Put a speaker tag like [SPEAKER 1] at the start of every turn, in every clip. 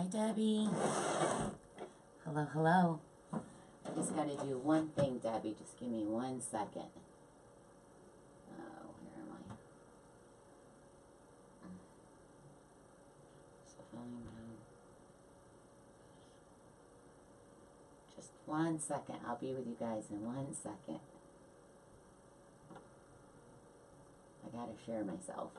[SPEAKER 1] Hi, Debbie. Hello, hello. I just got to do one thing, Debbie. Just give me 1 second. Oh, where am I? Just 1 second. I'll be with you guys in 1 second. I got to share myself.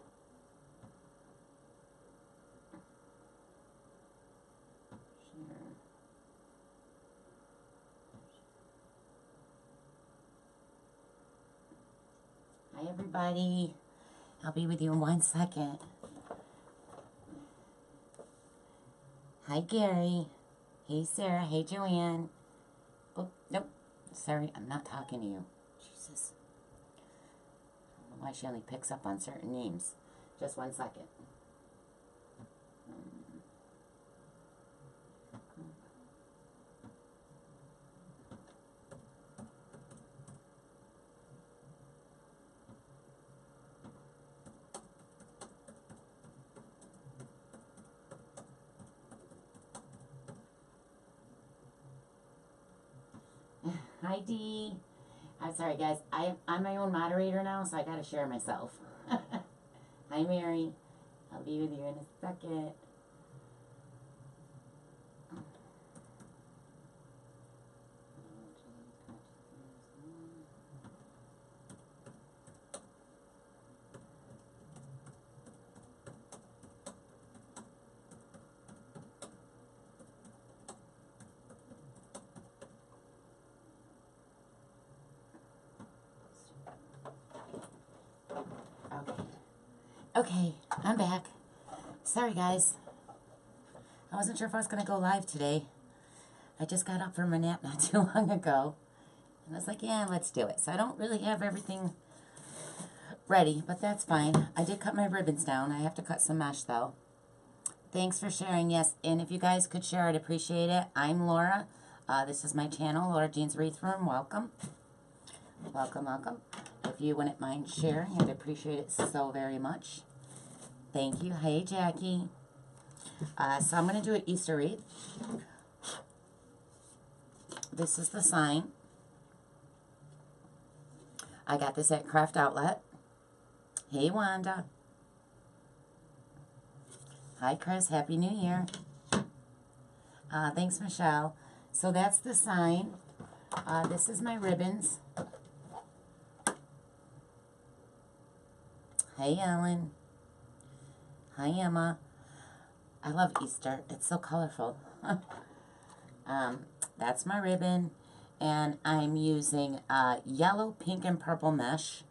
[SPEAKER 1] Hi, everybody. I'll be with you in 1 second. Hi, Gary. Hey, Sarah. Hey, Joanne. Oh, nope. Sorry, I'm not talking to you. Jesus. I don't know why she only picks up on certain names. Just 1 second. Hi, Dee. I'm sorry, guys. I'm my own moderator now, so I gotta share myself. Hi, Mary. I'll be with you in a second. Okay, I'm back. Sorry, guys. I wasn't sure if I was going to go live today. I just got up from a nap not too long ago. And I was like, yeah, let's do it. So I don't really have everything ready, but that's fine. I did cut my ribbons down. I have to cut some mesh, though. Thanks for sharing, yes. And if you guys could share, I'd appreciate it. I'm Laura. This is my channel, Laura Jean's Wreath Room. Welcome. Welcome, welcome. If you wouldn't mind sharing, I'd appreciate it so very much. Thank you. Hey, Jackie. So I'm going to do an Easter wreath. This is the sign. I got this at Craft Outlet. Hey, Wanda. Hi, Chris. Happy New Year. Thanks, Michelle. So that's the sign. This is my ribbons. Hey, Ellen. Hi, Emma. I love Easter. It's so colorful. That's my ribbon. And I'm using yellow, pink, and purple mesh.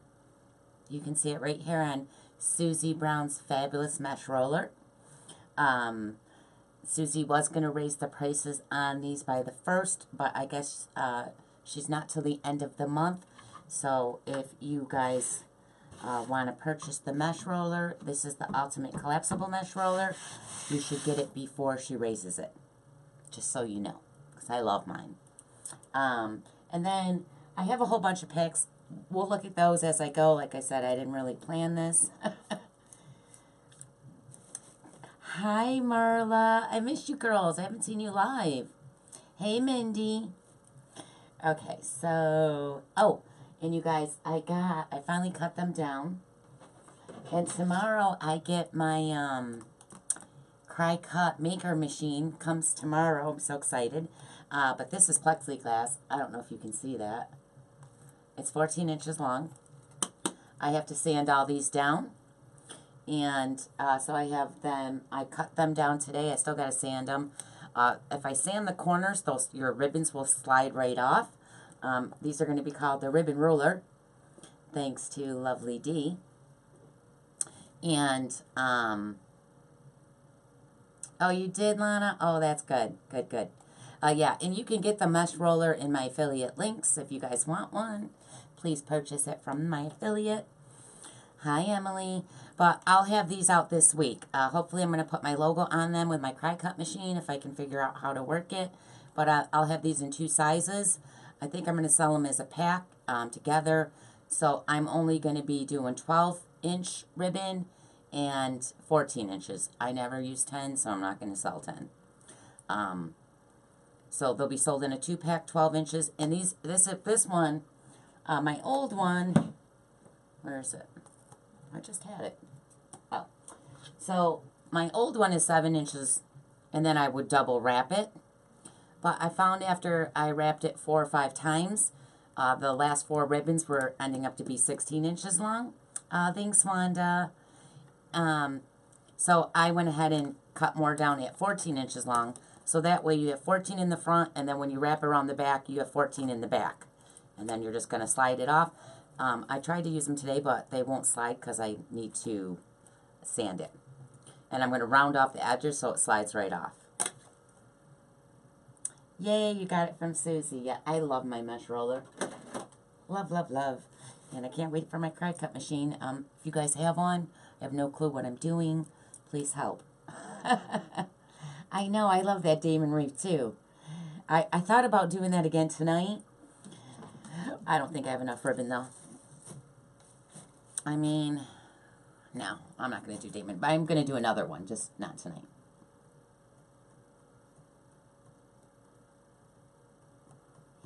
[SPEAKER 1] You can see it right here on Susie Brown's Fabulous Mesh Roller. Susie was going to raise the prices on these by the 1st, but I guess she's not till the end of the month. So if you guys want to purchase the mesh roller, this is the ultimate collapsible mesh roller. You should get it before she raises it, just so you know, because I love mine. And then I have a whole bunch of picks. We'll look at those as I go. Like I said, I didn't really plan this. Hi, Marla. I missed you girls. I haven't seen you live. Hey, Mindy. Okay, so, oh, and you guys, I finally cut them down. And tomorrow I get my Cry Cut Maker machine. Comes tomorrow. I'm so excited. But this is plexiglass. I don't know if you can see that. It's 14 inches long. I have to sand all these down. And so I have them, I cut them down today. I still got to sand them. If I sand the corners, your ribbons will slide right off. These are going to be called the ribbon ruler, thanks to Lovely D. And, oh, you did, Lana? Oh, that's good. Good, good. Yeah, and you can get the mesh roller in my affiliate links if you guys want one. Please purchase it from my affiliate. Hi, Emily. But I'll have these out this week. Hopefully, I'm going to put my logo on them with my Cry Cut machine if I can figure out how to work it. But I'll have these in 2 sizes. I think I'm going to sell them as a pack together. So I'm only going to be doing 12-inch ribbon and 14 inches. I never use 10, so I'm not going to sell 10. So they'll be sold in a 2-pack, 12 inches. And this one, my old one, where is it? I just had it. Oh. So my old one is 7 inches, and then I would double wrap it. But I found after I wrapped it 4 or 5 times, the last 4 ribbons were ending up to be 16 inches long. Thanks, Wanda. So I went ahead and cut more down at 14 inches long. So that way you have 14 in the front, and then when you wrap around the back, you have 14 in the back. And then you're just going to slide it off. I tried to use them today, but they won't slide because I need to sand it. And I'm going to round off the edges so it slides right off. Yay, you got it from Susie. Yeah, I love my mesh roller. Love, love, love. And I can't wait for my cry cut machine. If you guys have one, I have no clue what I'm doing. Please help. I know, I love that Damon Reef too. I thought about doing that again tonight. I don't think I have enough ribbon though. I mean, no, I'm not going to do Damon. But I'm going to do another one, just not tonight.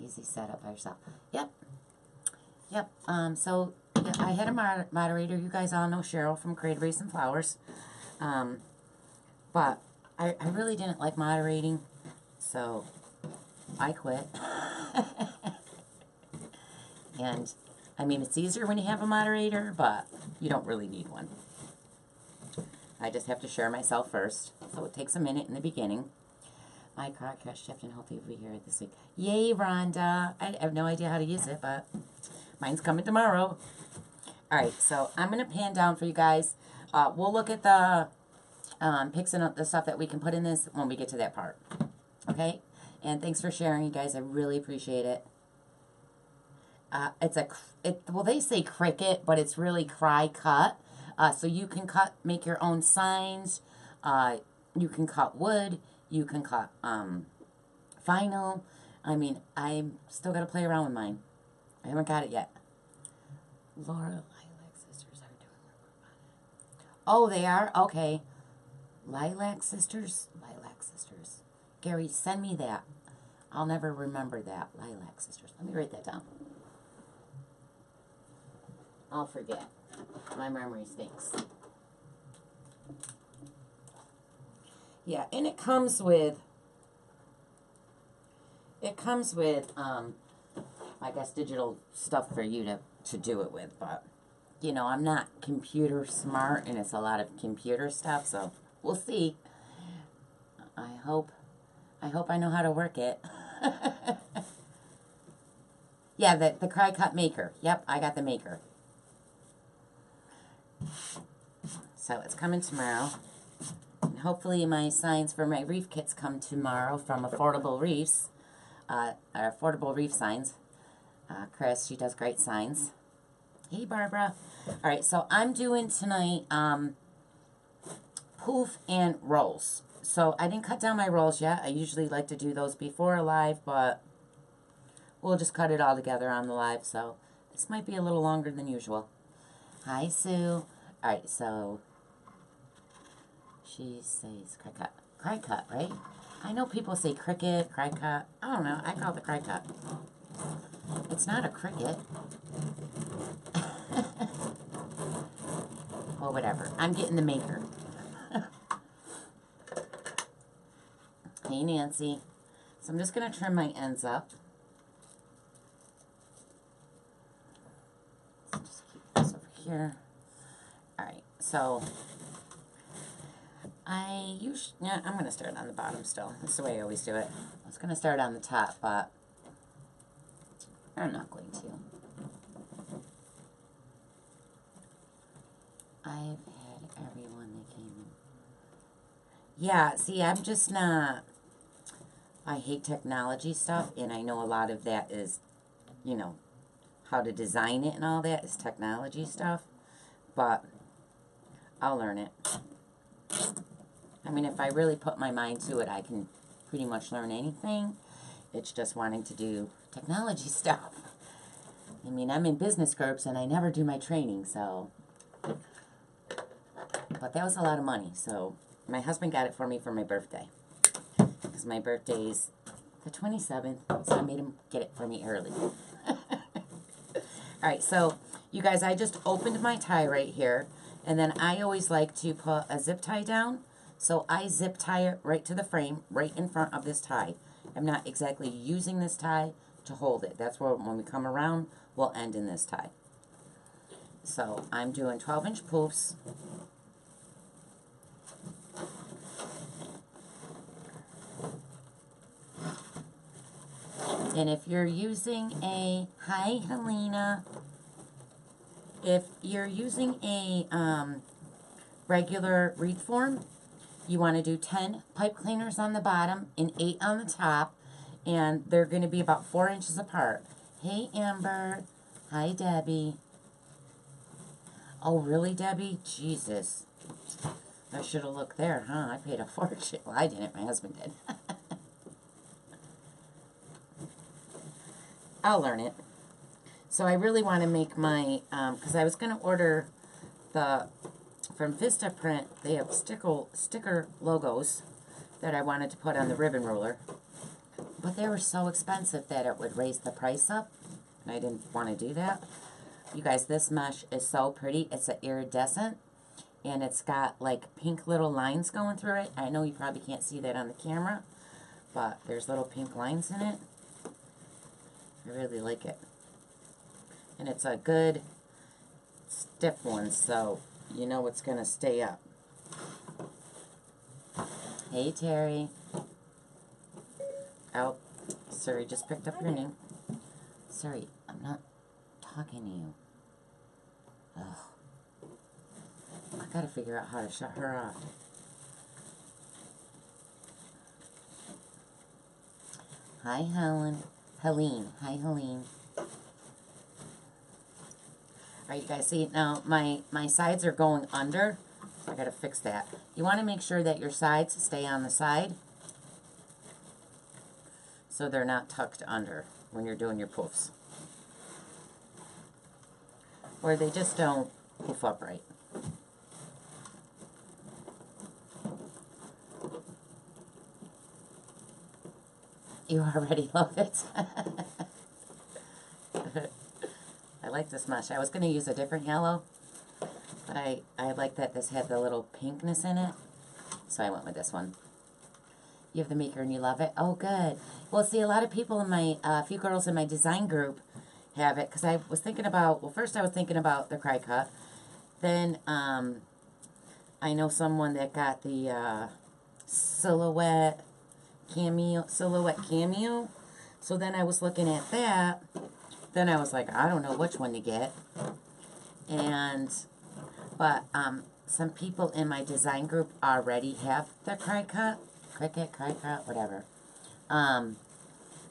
[SPEAKER 1] Easy setup by yourself. Yep. Yep. So yeah, I had a moderator. You guys all know Cheryl from Creative Race and Flowers. But I really didn't like moderating, so I quit. And I mean, it's easier when you have a moderator, but you don't really need one. I just have to share myself first, so it takes a minute in the beginning. My car crash shift and hopefully we'll be here this week. Yay, Rhonda. I have no idea how to use it, but mine's coming tomorrow. All right, so I'm going to pan down for you guys. We'll look at the pics and the stuff that we can put in this when we get to that part. Okay? And thanks for sharing, you guys. I really appreciate it. Well, they say Cricut, but it's really cry cut. So you can make your own signs. You can cut wood. You can cut vinyl. I mean, I'm still got to play around with mine. I haven't got it yet. Laura, Lilac Sisters are doing work on it. Oh, they are? Okay. Lilac Sisters? Lilac Sisters. Gary, send me that. I'll never remember that. Lilac Sisters. Let me write that down. I'll forget. My memory stinks. Yeah, and it comes with, I guess, digital stuff for you to do it with. But, you know, I'm not computer smart, and it's a lot of computer stuff, so we'll see. I hope I know how to work it. Yeah, the Cry Cut Maker. Yep, I got the maker. So it's coming tomorrow. And hopefully my signs for my reef kits come tomorrow from Affordable Reefs. Affordable Reef Signs. Chris, she does great signs. Hey, Barbara. All right, so I'm doing tonight poof and rolls. So I didn't cut down my rolls yet. I usually like to do those before a live, but we'll just cut it all together on the live. So this might be a little longer than usual. Hi, Sue. All right, so she says cry cut. Cry cut, right? I know people say cricket, cry cut. I don't know. I call it the cry cut. It's not a cricket. Well, whatever. I'm getting the maker. Hey, Nancy. So I'm just going to trim my ends up. So just keep this over here. Alright, so I'm going to start on the bottom still. That's the way I always do it. I was going to start on the top, but I'm not going to. I've had everyone that came in. Yeah, see, I'm just not... I hate technology stuff, and I know a lot of that is, you know, how to design it and all that is technology stuff, but I'll learn it. I mean, if I really put my mind to it, I can pretty much learn anything. It's just wanting to do technology stuff. I mean, I'm in business groups, and I never do my training, so... But that was a lot of money, so my husband got it for me for my birthday. because my birthday's the 27th, so I made him get it for me early. Alright, so you guys, I just opened my tie right here, and then I always like to put a zip tie down, so I zip tie it right to the frame, right in front of this tie. I'm not exactly using this tie to hold it. That's where when we come around, we'll end in this tie. So I'm doing 12-inch poofs. And if you're using a, hi Helena, if you're using a regular wreath form, you want to do 10 pipe cleaners on the bottom and 8 on the top, and they're going to be about 4 inches apart. Hey Amber, hi Debbie. Oh really, Debbie? Jesus. I should have looked there, huh? I paid a fortune. Well, I didn't, my husband did. I'll learn it. So I really want to make my, because I was going to order from Vista Print, they have sticker logos that I wanted to put on the ribbon ruler. But they were so expensive that it would raise the price up, and I didn't want to do that. You guys, this mesh is so pretty. It's an iridescent, and it's got like pink little lines going through it. I know you probably can't see that on the camera, but there's little pink lines in it. I really like it. And it's a good stiff one, so you know it's going to stay up. Hey, Terry. Oh, sorry, just picked up your name. Sorry, I'm not talking to you. Ugh. I gotta figure out how to shut her off. Hi, Helene. Hi, Helene. Alright, you guys see, now my sides are going under, so I gotta fix that. You want to make sure that your sides stay on the side, so they're not tucked under when you're doing your poofs. Or they just don't poof up right. You already love it. I like this mesh. I was going to use a different yellow, but I like that this had the little pinkness in it, so I went with this one. You have the maker and you love it? Oh, good. Well, see, a lot of people in my, a few girls in my design group have it, because I was thinking about, well, first I was thinking about the cry cut. Then I know someone that got the silhouette cameo. So then I was looking at that. Then I was like, I don't know which one to get. But some people in my design group already have the cry cut, whatever.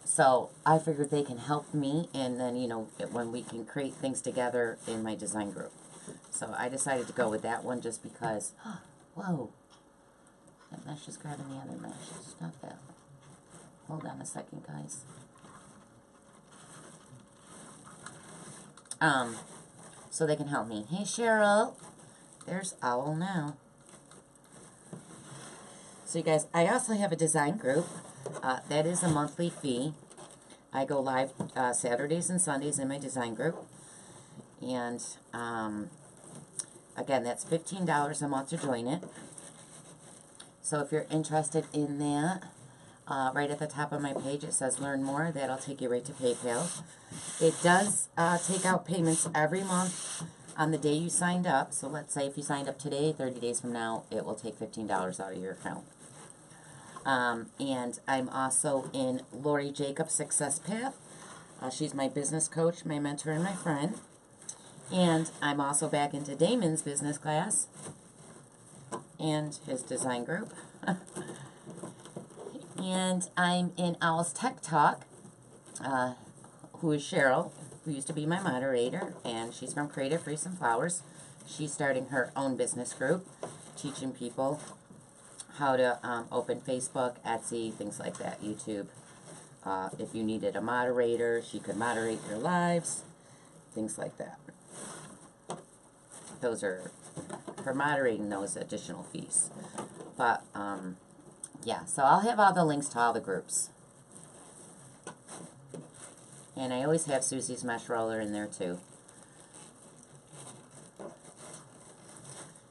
[SPEAKER 1] So I figured they can help me, and then, you know, when we can create things together in my design group. So I decided to go with that one just because, whoa, that mesh is grabbing the other mesh. Stop that. Hold on a second, guys. So they can help me. Hey, Cheryl. There's Owl now. So you guys, I also have a design group. That is a monthly fee. I go live Saturdays and Sundays in my design group. And, again, that's $15 a month to join it. So if you're interested in that, right at the top of my page it says Learn More. That'll take you right to PayPal. It does take out payments every month on the day you signed up. So let's say if you signed up today, 30 days from now, it will take $15 out of your account. And I'm also in Lori Jacobs' Success Path. She's my business coach, my mentor, and my friend. And I'm also back into Damon's business class and his design group. And I'm in Owl's TechTalk, who is Cheryl, who used to be my moderator, and she's from Creative Free Some Flowers. She's starting her own business group, teaching people how to open Facebook, Etsy, things like that, YouTube. If you needed a moderator, she could moderate your lives, things like that. Those are, for moderating those, additional fees. But, Yeah, so I'll have all the links to all the groups. And I always have Susie's mesh roller in there too.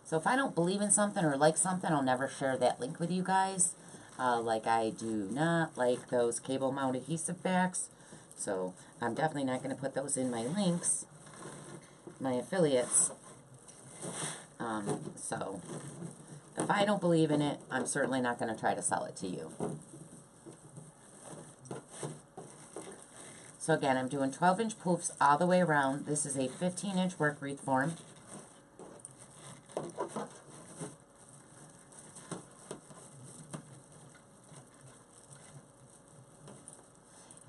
[SPEAKER 1] So if I don't believe in something or like something, I'll never share that link with you guys. Like I do not like those cable mount adhesive backs. So I'm definitely not going to put those in my links, my affiliates. So if I don't believe in it, I'm certainly not going to try to sell it to you. So again, I'm doing 12-inch poofs all the way around. This is a 15-inch work wreath form.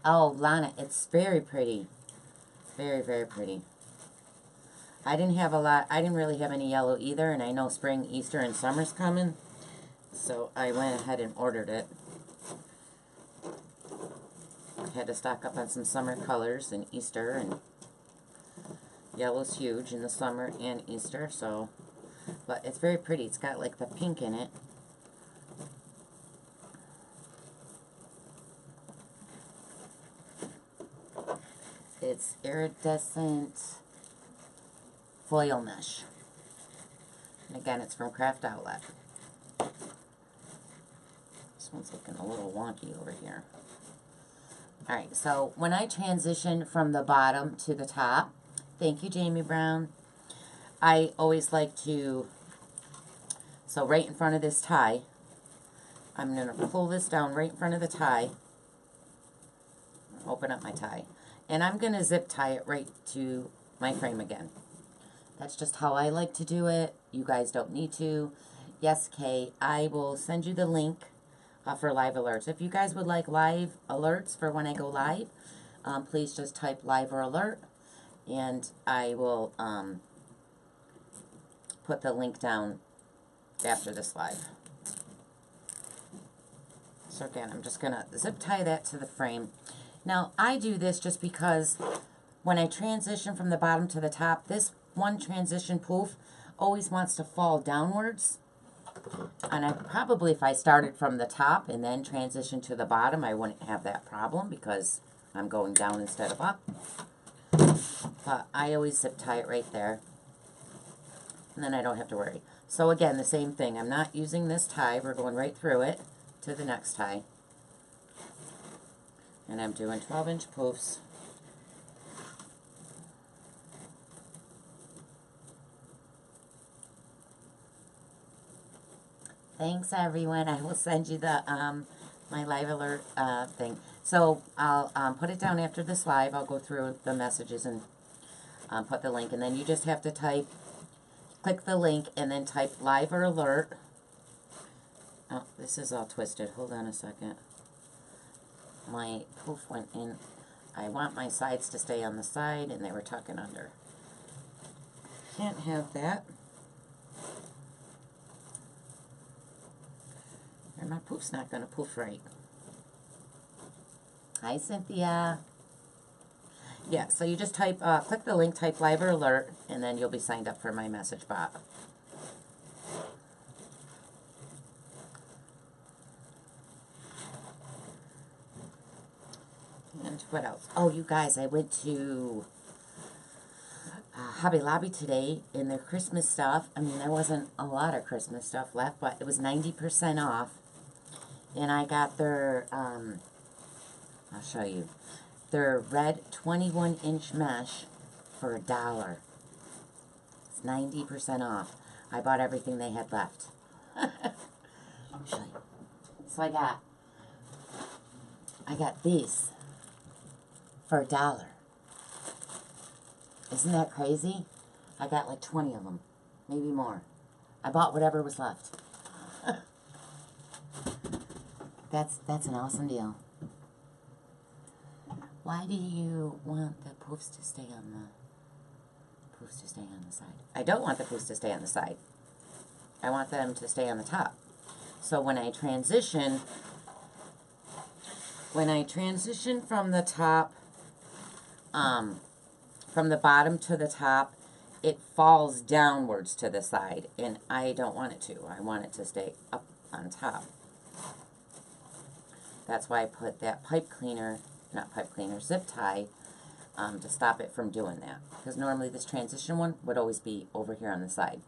[SPEAKER 1] Oh, Lana, it's very pretty. Very, very pretty. I didn't really have any yellow either, and I know spring, Easter, and summer's coming. So I went ahead and ordered it. I had to stock up on some summer colors in Easter, and yellow's huge in the summer and Easter, so, but it's very pretty. It's got like the pink in it. It's iridescent foil mesh. And again, it's from Craft Outlet. This one's looking a little wonky over here. Alright, so when I transition from the bottom to the top, thank you, Jamie Brown, I always like to, so right in front of this tie, I'm going to pull this down right in front of the tie, open up my tie, and I'm going to zip tie it right to my frame again. That's just how I like to do it. You guys don't need to. Yes, Kay, I will send you the link for live alerts. If you guys would like live alerts for when I go live, please just type live or alert, and I will put the link down after this live. So again, I'm just going to zip tie that to the frame. Now, I do this just because when I transition from the bottom to the top, this one transition poof always wants to fall downwards. And I probably, if I started from the top and then transitioned to the bottom, I wouldn't have that problem because I'm going down instead of up. But I always zip tie it right there. And then I don't have to worry. So again, the same thing. I'm not using this tie. We're going right through it to the next tie. And I'm doing 12-inch poofs. Thanks, everyone. I will send you the my live alert thing. So I'll put it down after this live. I'll go through the messages and put the link. And then you just have to click the link and then type live or alert. Oh, this is all twisted. Hold on a second. My poof went in. I want my sides to stay on the side, and they were tucking under. Can't have that. And my poof's not going to poof right. Hi, Cynthia. Yeah, so you just type, click the link, type live or alert, and then you'll be signed up for my message bot. And what else? Oh, you guys, I went to Hobby Lobby today in their Christmas stuff. I mean, there wasn't a lot of Christmas stuff left, but it was 90% off. And I got their, I'll show you, their red 21-inch mesh for $1. It's 90% off. I bought everything they had left. I'll show you. So I got these for $1. Isn't that crazy? I got like 20 of them, maybe more. I bought whatever was left. That's an awesome deal. Why do you want the poofs to stay on the side? I don't want the poofs to stay on the side. I want them to stay on the top. So when I transition from the top, from the bottom to the top, it falls downwards to the side, and I don't want it to. I want it to stay up on top. That's why I put that pipe cleaner, not pipe cleaner, zip tie, to stop it from doing that. Because normally this transition one would always be over here on the side.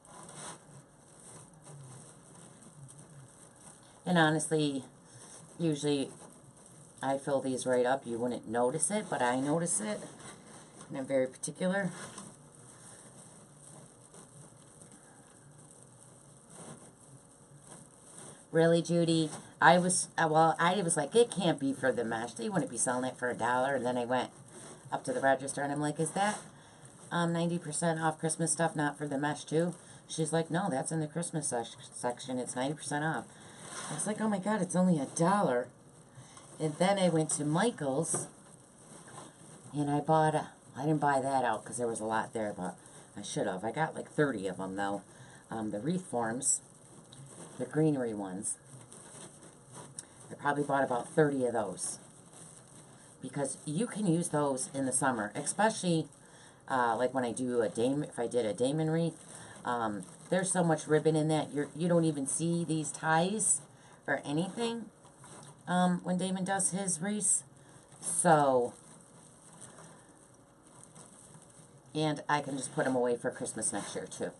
[SPEAKER 1] And honestly, usually I fill these right up. You wouldn't notice it, but I notice it. And I'm very particular. Really, Judy? I was like, it can't be for the mesh. They wouldn't be selling it for $1. And then I went up to the register and I'm like, is that 90% off Christmas stuff, not for the mesh too? She's like, no, that's in the Christmas section. It's 90% off. I was like, oh my God, it's only $1. And then I went to Michael's and I bought I didn't buy that out because there was a lot there, but I should have. I got like 30 of them though. The wreath forms, the greenery ones. I probably bought about 30 of those. Because you can use those in the summer, especially like when I do if I did a Damon wreath. There's so much ribbon in that you don't even see these ties or anything when Damon does his wreaths. So, and I can just put them away for Christmas next year too.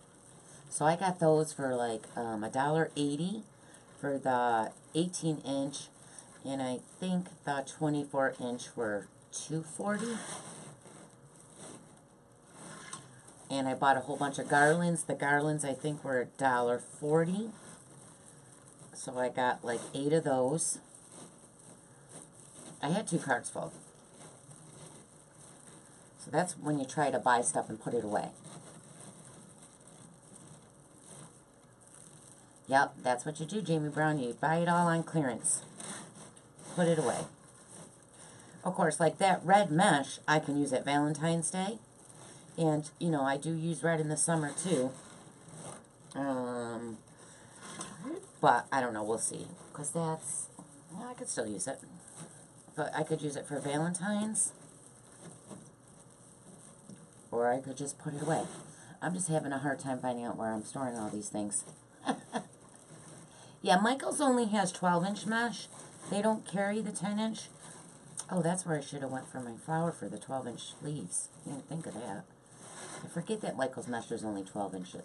[SPEAKER 1] So I got those for like $1.80 for the 18-inch, and I think the 24-inch were $2.40. And I bought a whole bunch of garlands. The garlands I think were $1.40. So I got like 8 of those. I had 2 carts full. So that's when you try to buy stuff and put it away. Yep, that's what you do, Jamie Brown. You buy it all on clearance. Put it away. Of course, like that red mesh, I can use at Valentine's Day. And, you know, I do use red in the summer, too. But, I don't know, we'll see. Because that's, well, I could still use it. But I could use it for Valentine's. Or I could just put it away. I'm just having a hard time finding out where I'm storing all these things. Yeah, Michael's only has 12-inch mesh. They don't carry the 10-inch. Oh, that's where I should have went for my flower for the 12-inch leaves. I didn't think of that. I forget that Michael's mesh is only 12 inches.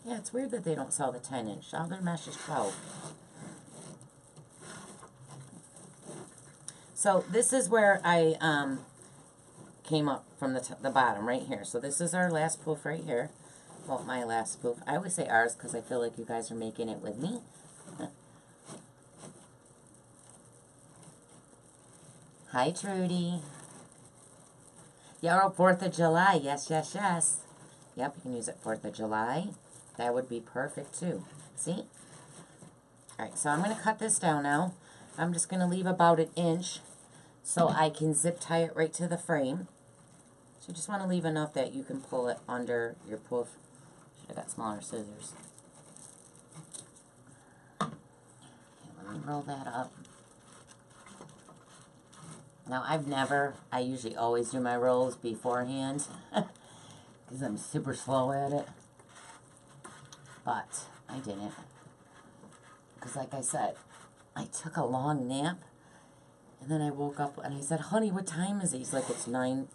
[SPEAKER 1] Yeah, it's weird that they don't sell the 10-inch. All their mesh is 12. So this is where I came up from the bottom right here. So this is our last poof right here. Well, my last poof. I always say ours because I feel like you guys are making it with me. Hi, Trudy. Yeah, 4th of July. Yes, yes, yes. Yep, you can use it 4th of July. That would be perfect, too. See? Alright, so I'm going to cut this down now. I'm just going to leave about 1 inch so I can zip tie it right to the frame. So you just want to leave enough that you can pull it under your poof. Should have got smaller scissors. Okay, let me roll that up. Now, I usually always do my rolls beforehand because I'm super slow at it. But I didn't. Because like I said, I took a long nap and then I woke up and I said, honey, what time is it? He's like, it's 9:15.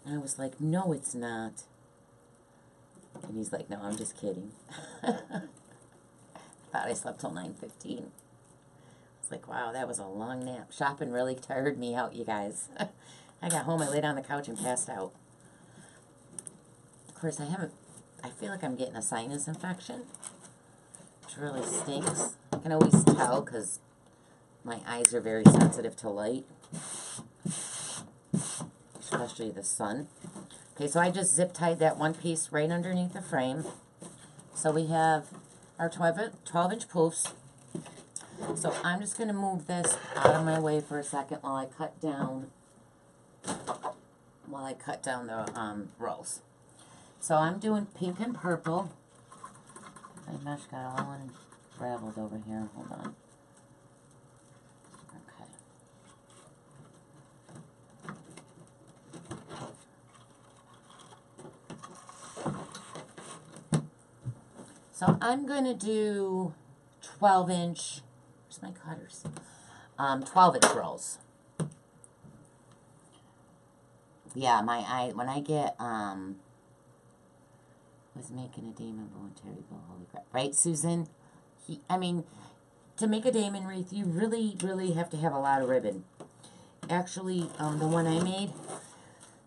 [SPEAKER 1] And I was like, no, it's not. And he's like, no, I'm just kidding. Thought I slept till 9:15. It's like, wow, that was a long nap. Shopping really tired me out, you guys. I got home, I laid on the couch and passed out. Of course, I feel like I'm getting a sinus infection, which really stinks. I can always tell because my eyes are very sensitive to light, especially the sun. Okay, so I just zip tied that one piece right underneath the frame. So we have our 12-inch poofs. So I'm just going to move this out of my way for a second while I cut down the rolls. So I'm doing pink and purple. My mesh got all unraveled over here. Hold on. Okay. So I'm going to do 12-inch, where's my cutters? 12-inch rolls. Yeah, when I get, was making a diamond bow and terry bow, holy crap. Right, Susan? To make a diamond wreath, you really, really have to have a lot of ribbon. Actually, the one I made,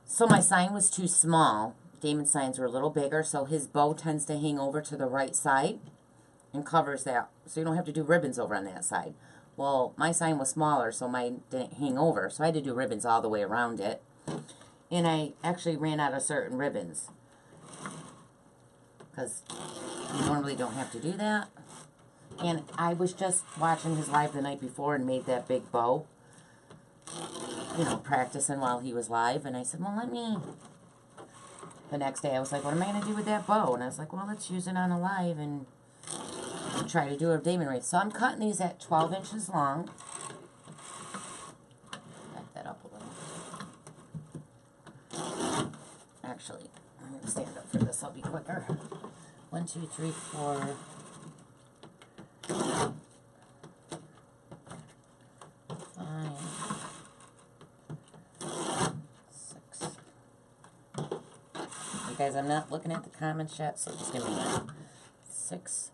[SPEAKER 1] so my sign was too small. Damon's signs were a little bigger, so his bow tends to hang over to the right side and covers that. So you don't have to do ribbons over on that side. Well, my sign was smaller, so mine didn't hang over. So I had to do ribbons all the way around it. And I actually ran out of certain ribbons, because you normally don't have to do that. And I was just watching his live the night before and made that big bow, you know, practicing while he was live. And I said, well, the next day I was like, what am I going to do with that bow? And I was like, well, let's use it on a live and try to do a diamond wreath. So I'm cutting these at 12 inches long. Back that up a little. Actually, I'm going to stand up for this. I'll be quicker. 1, 2, 3, 4. 5, 6. You guys, I'm not looking at the comments yet, so just give me a minute. 6.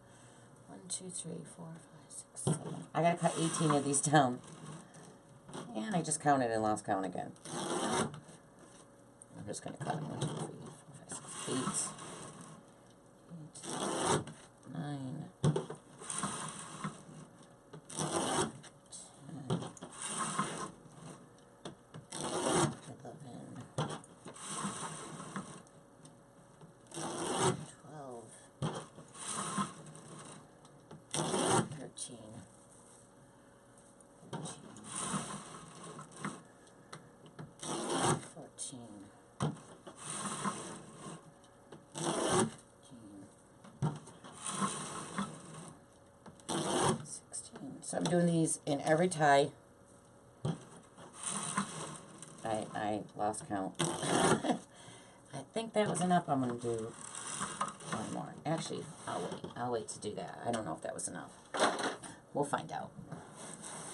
[SPEAKER 1] 1, 2, 3, 4, 5, 6, 7. I gotta cut 18 of these down. And I just counted and lost count again. I'm just gonna cut them. 1, 2, 3, 4, 5, 6, 8. 9. 16. So I'm doing these in every tie. I lost count. I think that was enough. I'm going to do one more. Actually, I'll wait to do that. I don't know if that was enough. We'll find out.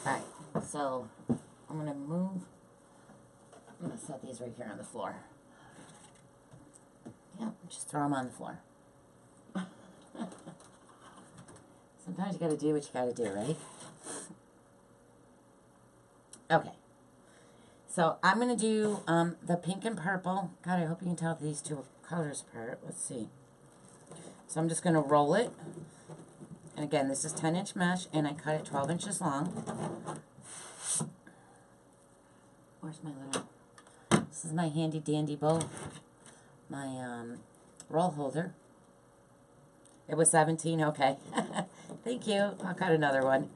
[SPEAKER 1] Alright, so I'm going to set these right here on the floor. Yep, just throw them on the floor. Sometimes you got to do what you got to do, right? Okay. So I'm going to do the pink and purple. God, I hope you can tell these two colors apart. Let's see. So I'm just going to roll it. And again, this is 10-inch mesh, and I cut it 12 inches long. Where's my little... This is my handy-dandy bow. My roll holder. It was 17, okay. Thank you. I'll cut another one.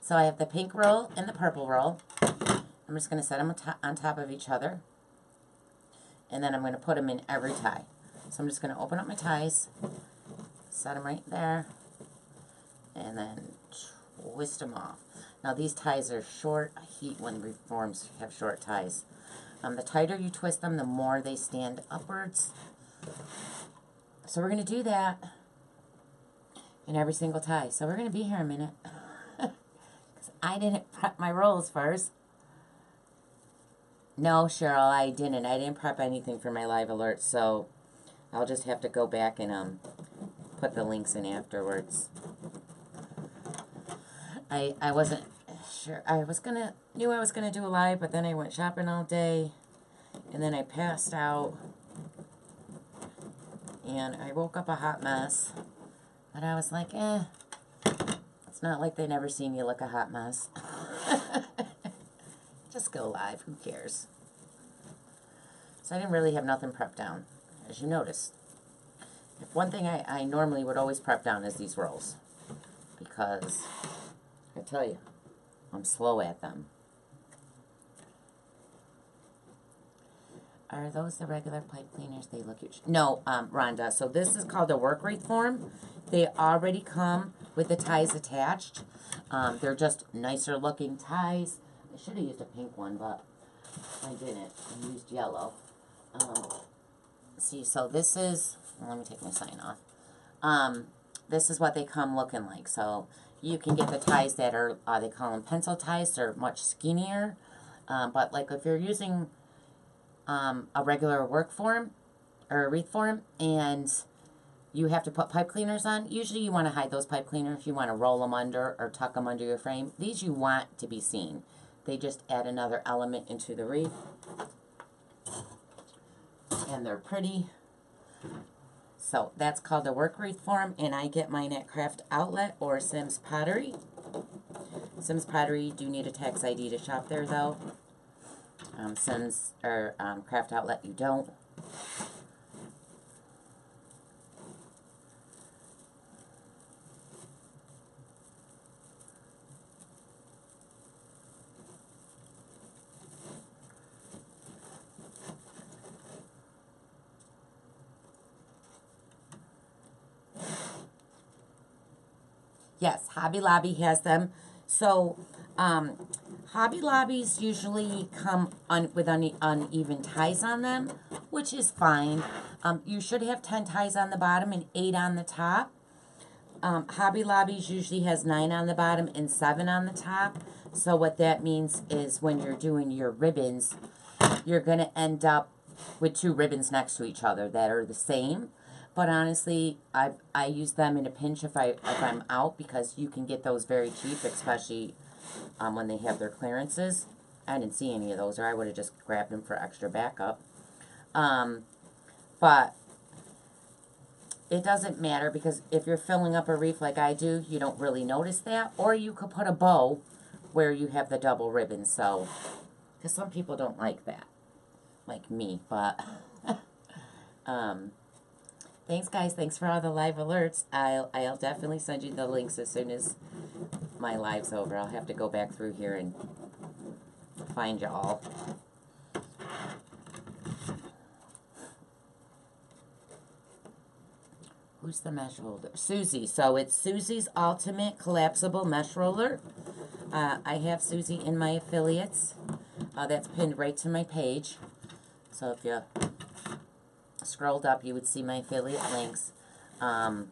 [SPEAKER 1] So I have the pink roll and the purple roll. I'm just going to set them on top of each other. And then I'm going to put them in every tie. So I'm just going to open up my ties, set them right there, and then twist them off. Now these ties are short. I hate when reforms have short ties. The tighter you twist them, the more they stand upwards. So we're going to do that in every single tie. So we're going to be here a minute. I didn't prep my rolls first. No, Cheryl, I didn't. I didn't prep anything for my live alerts, so I'll just have to go back and put the links in afterwards. I wasn't sure. Knew I was gonna do a live, but then I went shopping all day, and then I passed out, and I woke up a hot mess. But I was like, it's not like they never seen you look a hot mess. Just go live, who cares? So I didn't really have nothing prepped down, as you notice. If one thing I normally would always prep down is these rolls. Because, I tell you, I'm slow at them. Are those the regular pipe cleaners? They look huge. No, Rhonda. So this is called a work wreath form. They already come with the ties attached. They're just nicer looking ties. I should have used a pink one, but I didn't. I used yellow. see, so this is, let me take my sign off. This is what they come looking like. So you can get the ties that are, they call them pencil ties. They're much skinnier. But like if you're using a regular work form or a wreath form and you have to put pipe cleaners on, usually you want to hide those pipe cleaners. You want to roll them under or tuck them under your frame. These you want to be seen. They just add another element into the wreath. And they're pretty. So that's called a work wreath form, and I get mine at Craft Outlet or Sims Pottery. Sims Pottery, you do need a tax ID to shop there though. Sims or Craft Outlet, you don't. Yes, Hobby Lobby has them. So, Hobby Lobbies usually come with uneven ties on them, which is fine. You should have 10 ties on the bottom and 8 on the top. Hobby Lobbies usually has 9 on the bottom and 7 on the top. So what that means is when you're doing your ribbons, you're going to end up with 2 ribbons next to each other that are the same. But honestly, I use them in a pinch if I'm out, because you can get those very cheap, especially when they have their clearances. I didn't see any of those, or I would have just grabbed them for extra backup. But it doesn't matter, because if you're filling up a wreath like I do, you don't really notice that. Or you could put a bow where you have the double ribbon. So, because some people don't like that, like me. But thanks, guys. Thanks for all the live alerts. I'll definitely send you the links as soon as my live's over. I'll have to go back through here and find you all. Who's the mesh roller? Susie. So it's Susie's Ultimate Collapsible Mesh Roller. I have Susie in my affiliates. That's pinned right to my page. So if you scrolled up, you would see my affiliate links. And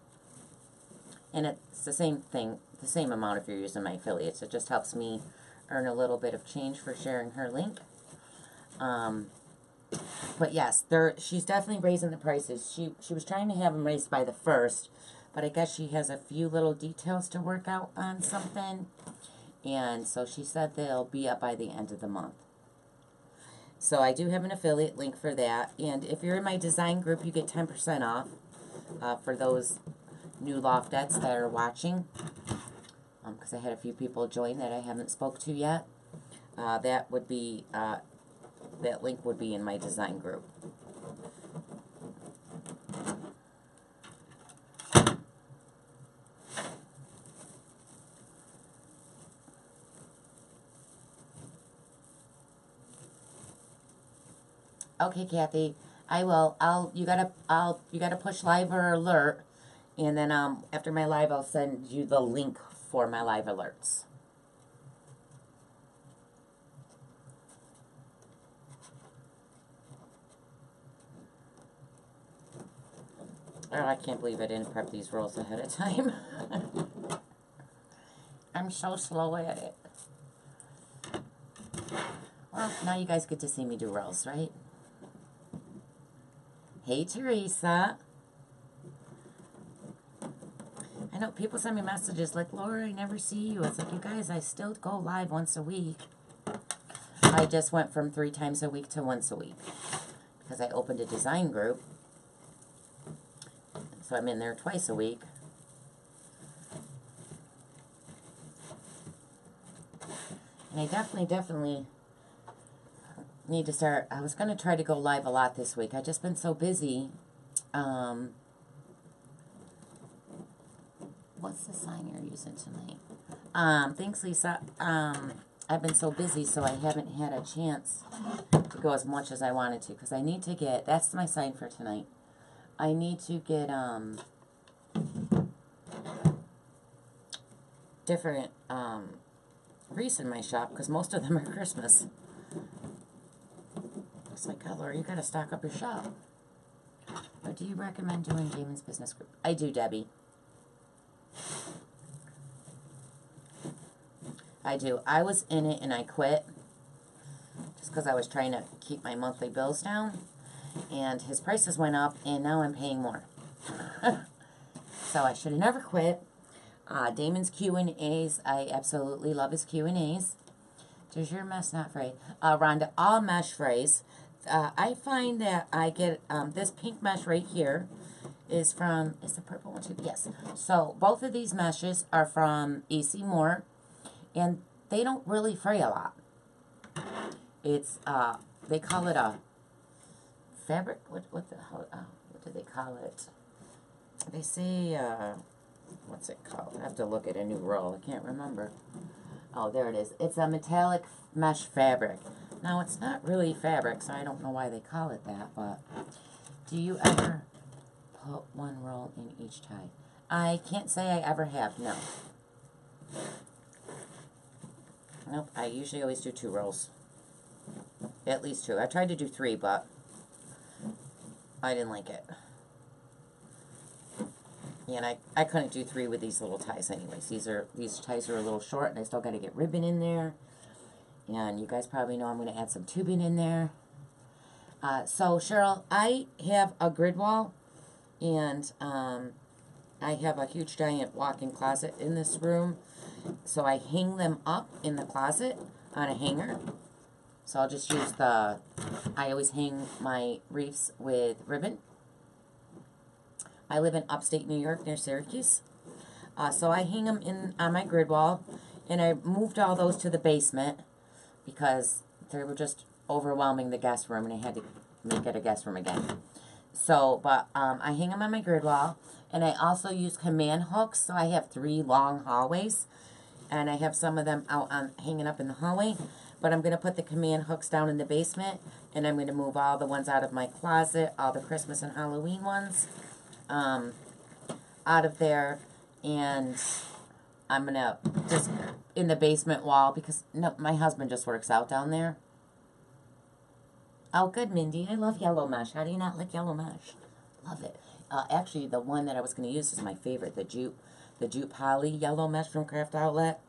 [SPEAKER 1] it's the same thing, the same amount if you're using my affiliates. It just helps me earn a little bit of change for sharing her link. But yes, she's definitely raising the prices. She was trying to have them raised by the 1st, but I guess she has a few little details to work out on something. And so she said they'll be up by the end of the month. So I do have an affiliate link for that. And if you're in my design group, you get 10% off for those new Loftettes that are watching. Because I had a few people join that I haven't spoke to yet. That would be, that link would be in my design group. Okay, Kathy, I will. You gotta push live or alert, and then after my live, I'll send you the link for my live alerts. Oh, I can't believe I didn't prep these rolls ahead of time. I'm so slow at it. Well, now you guys get to see me do rolls, right? Hey, Teresa. I know people send me messages like, Laura, I never see you. It's like, you guys, I still go live once a week. I just went from 3 times a week to once a week because I opened a design group. So I'm in there twice a week. And I definitely need to start. I was going to try to go live a lot this week. I've just been so busy. What's the sign you're using tonight? Thanks, Lisa. I've been so busy, so I haven't had a chance to go as much as I wanted to, because I need to get, that's my sign for tonight. I need to get different wreaths in my shop, because most of them are Christmas. It's like, God, Laura, you got to stock up your shop. Or do you recommend doing Damon's business group? I do, Debbie. I do. I was in it and I quit just because I was trying to keep my monthly bills down. And his prices went up and now I'm paying more. So I should have never quit. Damon's Q&As, I absolutely love his Q&As. Does your mesh not fray? Rhonda, all mesh frays. I find that I get this pink mesh right here is from, is the purple one too? Yes. So both of these meshes are from AC Moore, and they don't really fray a lot. It's, they call it a fabric, what the hell, what do they call it? They say, what's it called? I have to look at a new roll. I can't remember. Oh, there it is. It's a metallic mesh fabric. Now, it's not really fabric, so I don't know why they call it that, but do you ever put one roll in each tie? I can't say I ever have, no. Nope, I usually always do 2 rolls. At least 2. I tried to do 3, but I didn't like it. And I couldn't do 3 with these little ties anyways. These ties are a little short, and I still got to get ribbon in there. And you guys probably know I'm going to add some tubing in there. So, Cheryl, I have a grid wall, and I have a huge giant walk-in closet in this room. So I hang them up in the closet on a hanger. So I'll just use I always hang my wreaths with ribbon. I live in upstate New York near Syracuse. So I hang them on my grid wall, and I moved all those to the basement because they were just overwhelming the guest room, and I had to make it a guest room again. So, but I hang them on my grid wall, and I also use command hooks. So I have 3 long hallways, and I have some of them out hanging up in the hallway. But I'm going to put the command hooks down in the basement, and I'm going to move all the ones out of my closet, all the Christmas and Halloween ones, out of there, and I'm going to just in the basement wall, because no, my husband just works out down there. Oh, good, Mindy. I love yellow mesh. How do you not like yellow mesh? Love it. Actually, the one that I was going to use is my favorite, the jute poly yellow mesh from Craft Outlet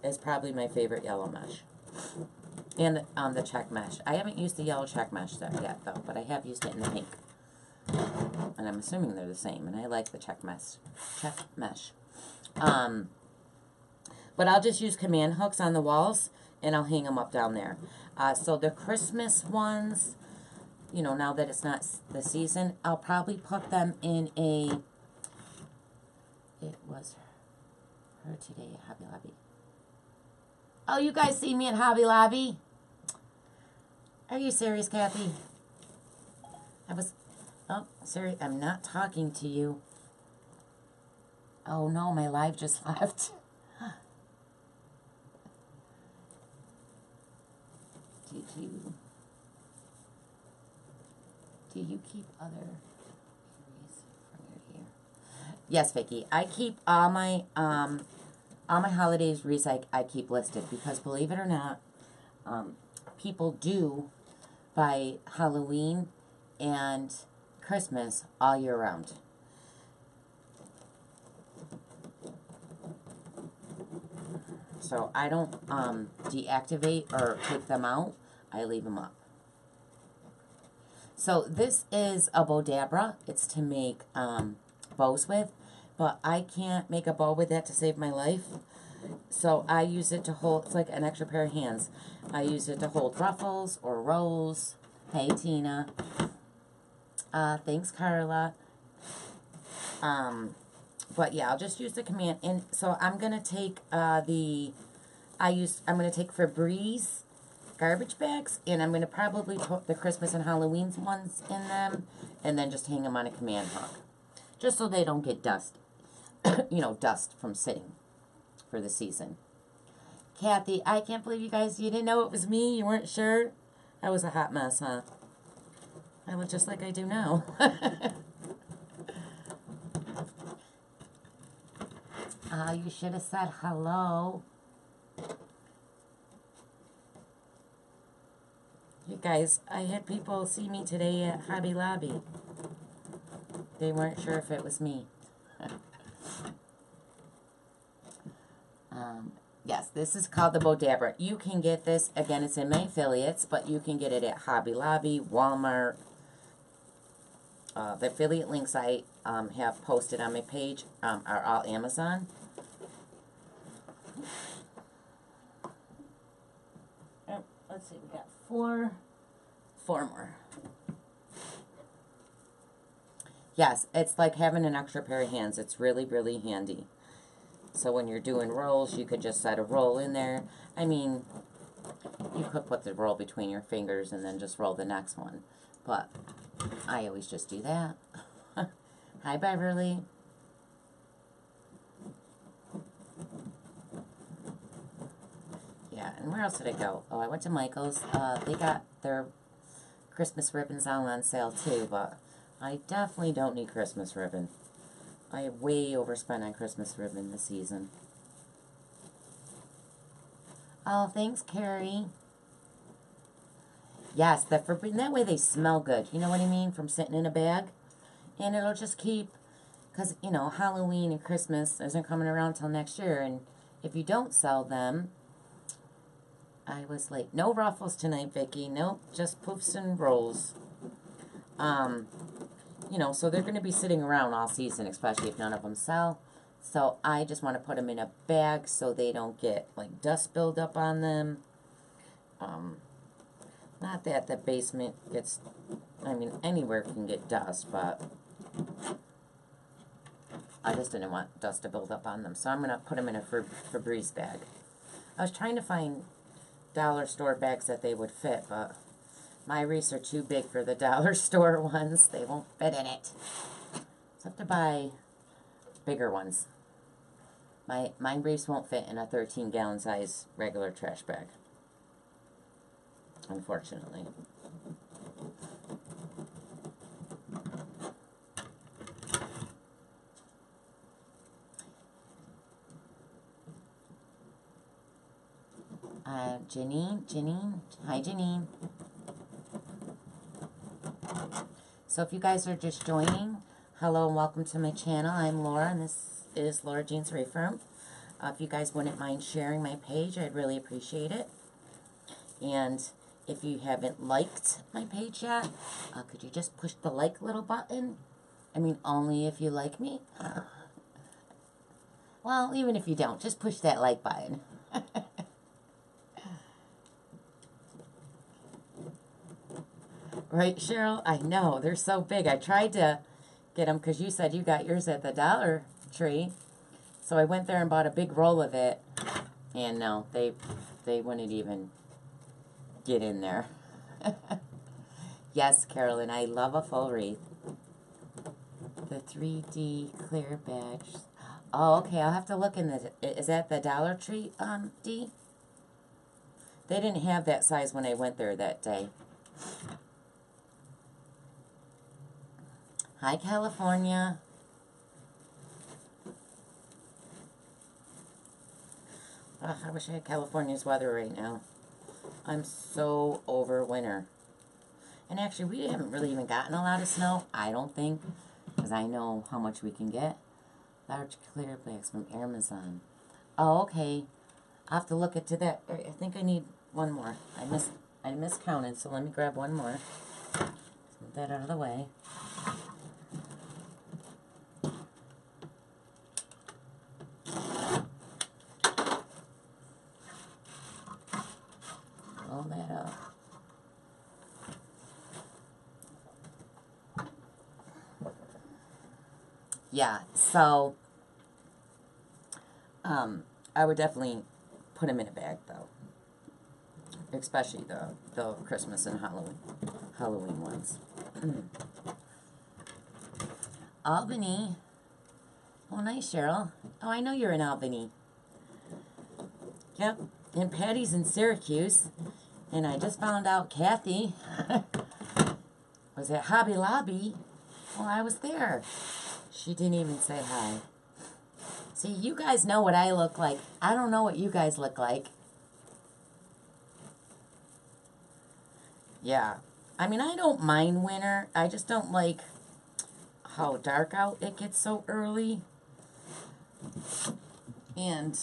[SPEAKER 1] is probably my favorite yellow mesh. And the check mesh. I haven't used the yellow check mesh yet, though, but I have used it in the pink. And I'm assuming they're the same, and I like the check mesh. But I'll just use command hooks on the walls, and I'll hang them up down there. So the Christmas ones, you know, now that it's not the season, I'll probably put them in a, it was her today at Hobby Lobby. Oh, you guys see me at Hobby Lobby? Are you serious, Kathy? Oh, sorry, I'm not talking to you. Oh no, my live just left. Do you keep other theories from your year? Yes, Vicki. I keep all my holidays wreaths I keep listed, because believe it or not, people do buy Halloween and Christmas all year round. So I don't deactivate or take them out. I leave them up. So this is a Bodabra. It's to make bows with, but I can't make a bow with that to save my life. So I use it to hold, it's like an extra pair of hands. I use it to hold ruffles or rolls. Hey, Tina. Thanks, Carla. But yeah, I'll just use the command. And so I'm going to take I'm going to take Febreze garbage bags, and I'm going to probably put the Christmas and Halloween ones in them, and then just hang them on a command hook. Just so they don't get dust, you know, dust from sitting for the season. Kathy, I can't believe you guys, you didn't know it was me? You weren't sure? I was a hot mess, huh? I look just like I do now. You should have said hello. You guys, I had people see me today at Hobby Lobby. They weren't sure if it was me. Yes, this is called the Bodabra. You can get this, again, it's in my affiliates, but you can get it at Hobby Lobby, Walmart. The affiliate links I have posted on my page are all Amazon. Oh, let's see, we got four more. Yes, it's like having an extra pair of hands. It's really, really handy. So when you're doing rolls, you could just set a roll in there. I mean, you could put the roll between your fingers and then just roll the next one. But I always just do that. Hi, Beverly. Yeah, and where else did I go? Oh, I went to Michael's. They got their Christmas ribbons all on sale too, but I definitely don't need Christmas ribbon. I have way overspent on Christmas ribbon this season. Oh, thanks, Carrie. Yes, the forbidden, that way they smell good. You know what I mean? From sitting in a bag. And it'll just keep, because, you know, Halloween and Christmas isn't coming around till next year. And if you don't sell them, I was late. No ruffles tonight, Vicky. Nope, just poofs and rolls. You know, so they're going to be sitting around all season, especially if none of them sell. So I just want to put them in a bag so they don't get, like, dust buildup on them. Not that the basement gets, I mean, anywhere can get dust, but I just didn't want dust to build up on them. So I'm going to put them in a Febreze bag. I was trying to find dollar store bags that they would fit, but my wreaths are too big for the dollar store ones. They won't fit in it. So I have to buy bigger ones. My wreaths won't fit in a 13-gallon size regular trash bag, unfortunately. Janine, hi Janine. So if you guys are just joining, hello and welcome to my channel. I'm Laura and this is Laura Jean's Wreath Room. If you guys wouldn't mind sharing my page, I'd really appreciate it. And if you haven't liked my page yet, could you just push the like little button? I mean, only if you like me. Well, even if you don't, just push that like button. Right, Cheryl? I know, they're so big. I tried to get them because you said you got yours at the Dollar Tree. So I went there and bought a big roll of it. And no, they wouldn't even get in there. Yes, Carolyn, I love a full wreath. The 3D clear badge. Oh, okay, I'll have to look in the... Is that the Dollar Tree, D? They didn't have that size when I went there that day. Hi, California. Oh, I wish I had California's weather right now. I'm so over winter. And actually, we haven't really even gotten a lot of snow, I don't think, because I know how much we can get. Large clear bags from Amazon. Oh, okay. I'll have to look into that. I think I need one more. I miscounted, so let me grab one more. Move that out of the way. Roll that up. Yeah, so I would definitely put them in a bag though, especially the Christmas and Halloween ones. Albany. Oh, nice, Cheryl. Oh, I know you're in Albany. Yep, and Patty's in Syracuse, and I just found out Kathy was at Hobby Lobby while I was there. She didn't even say hi. See, you guys know what I look like. I don't know what you guys look like. Yeah. I mean, I don't mind winter. I just don't like how dark out it gets so early. And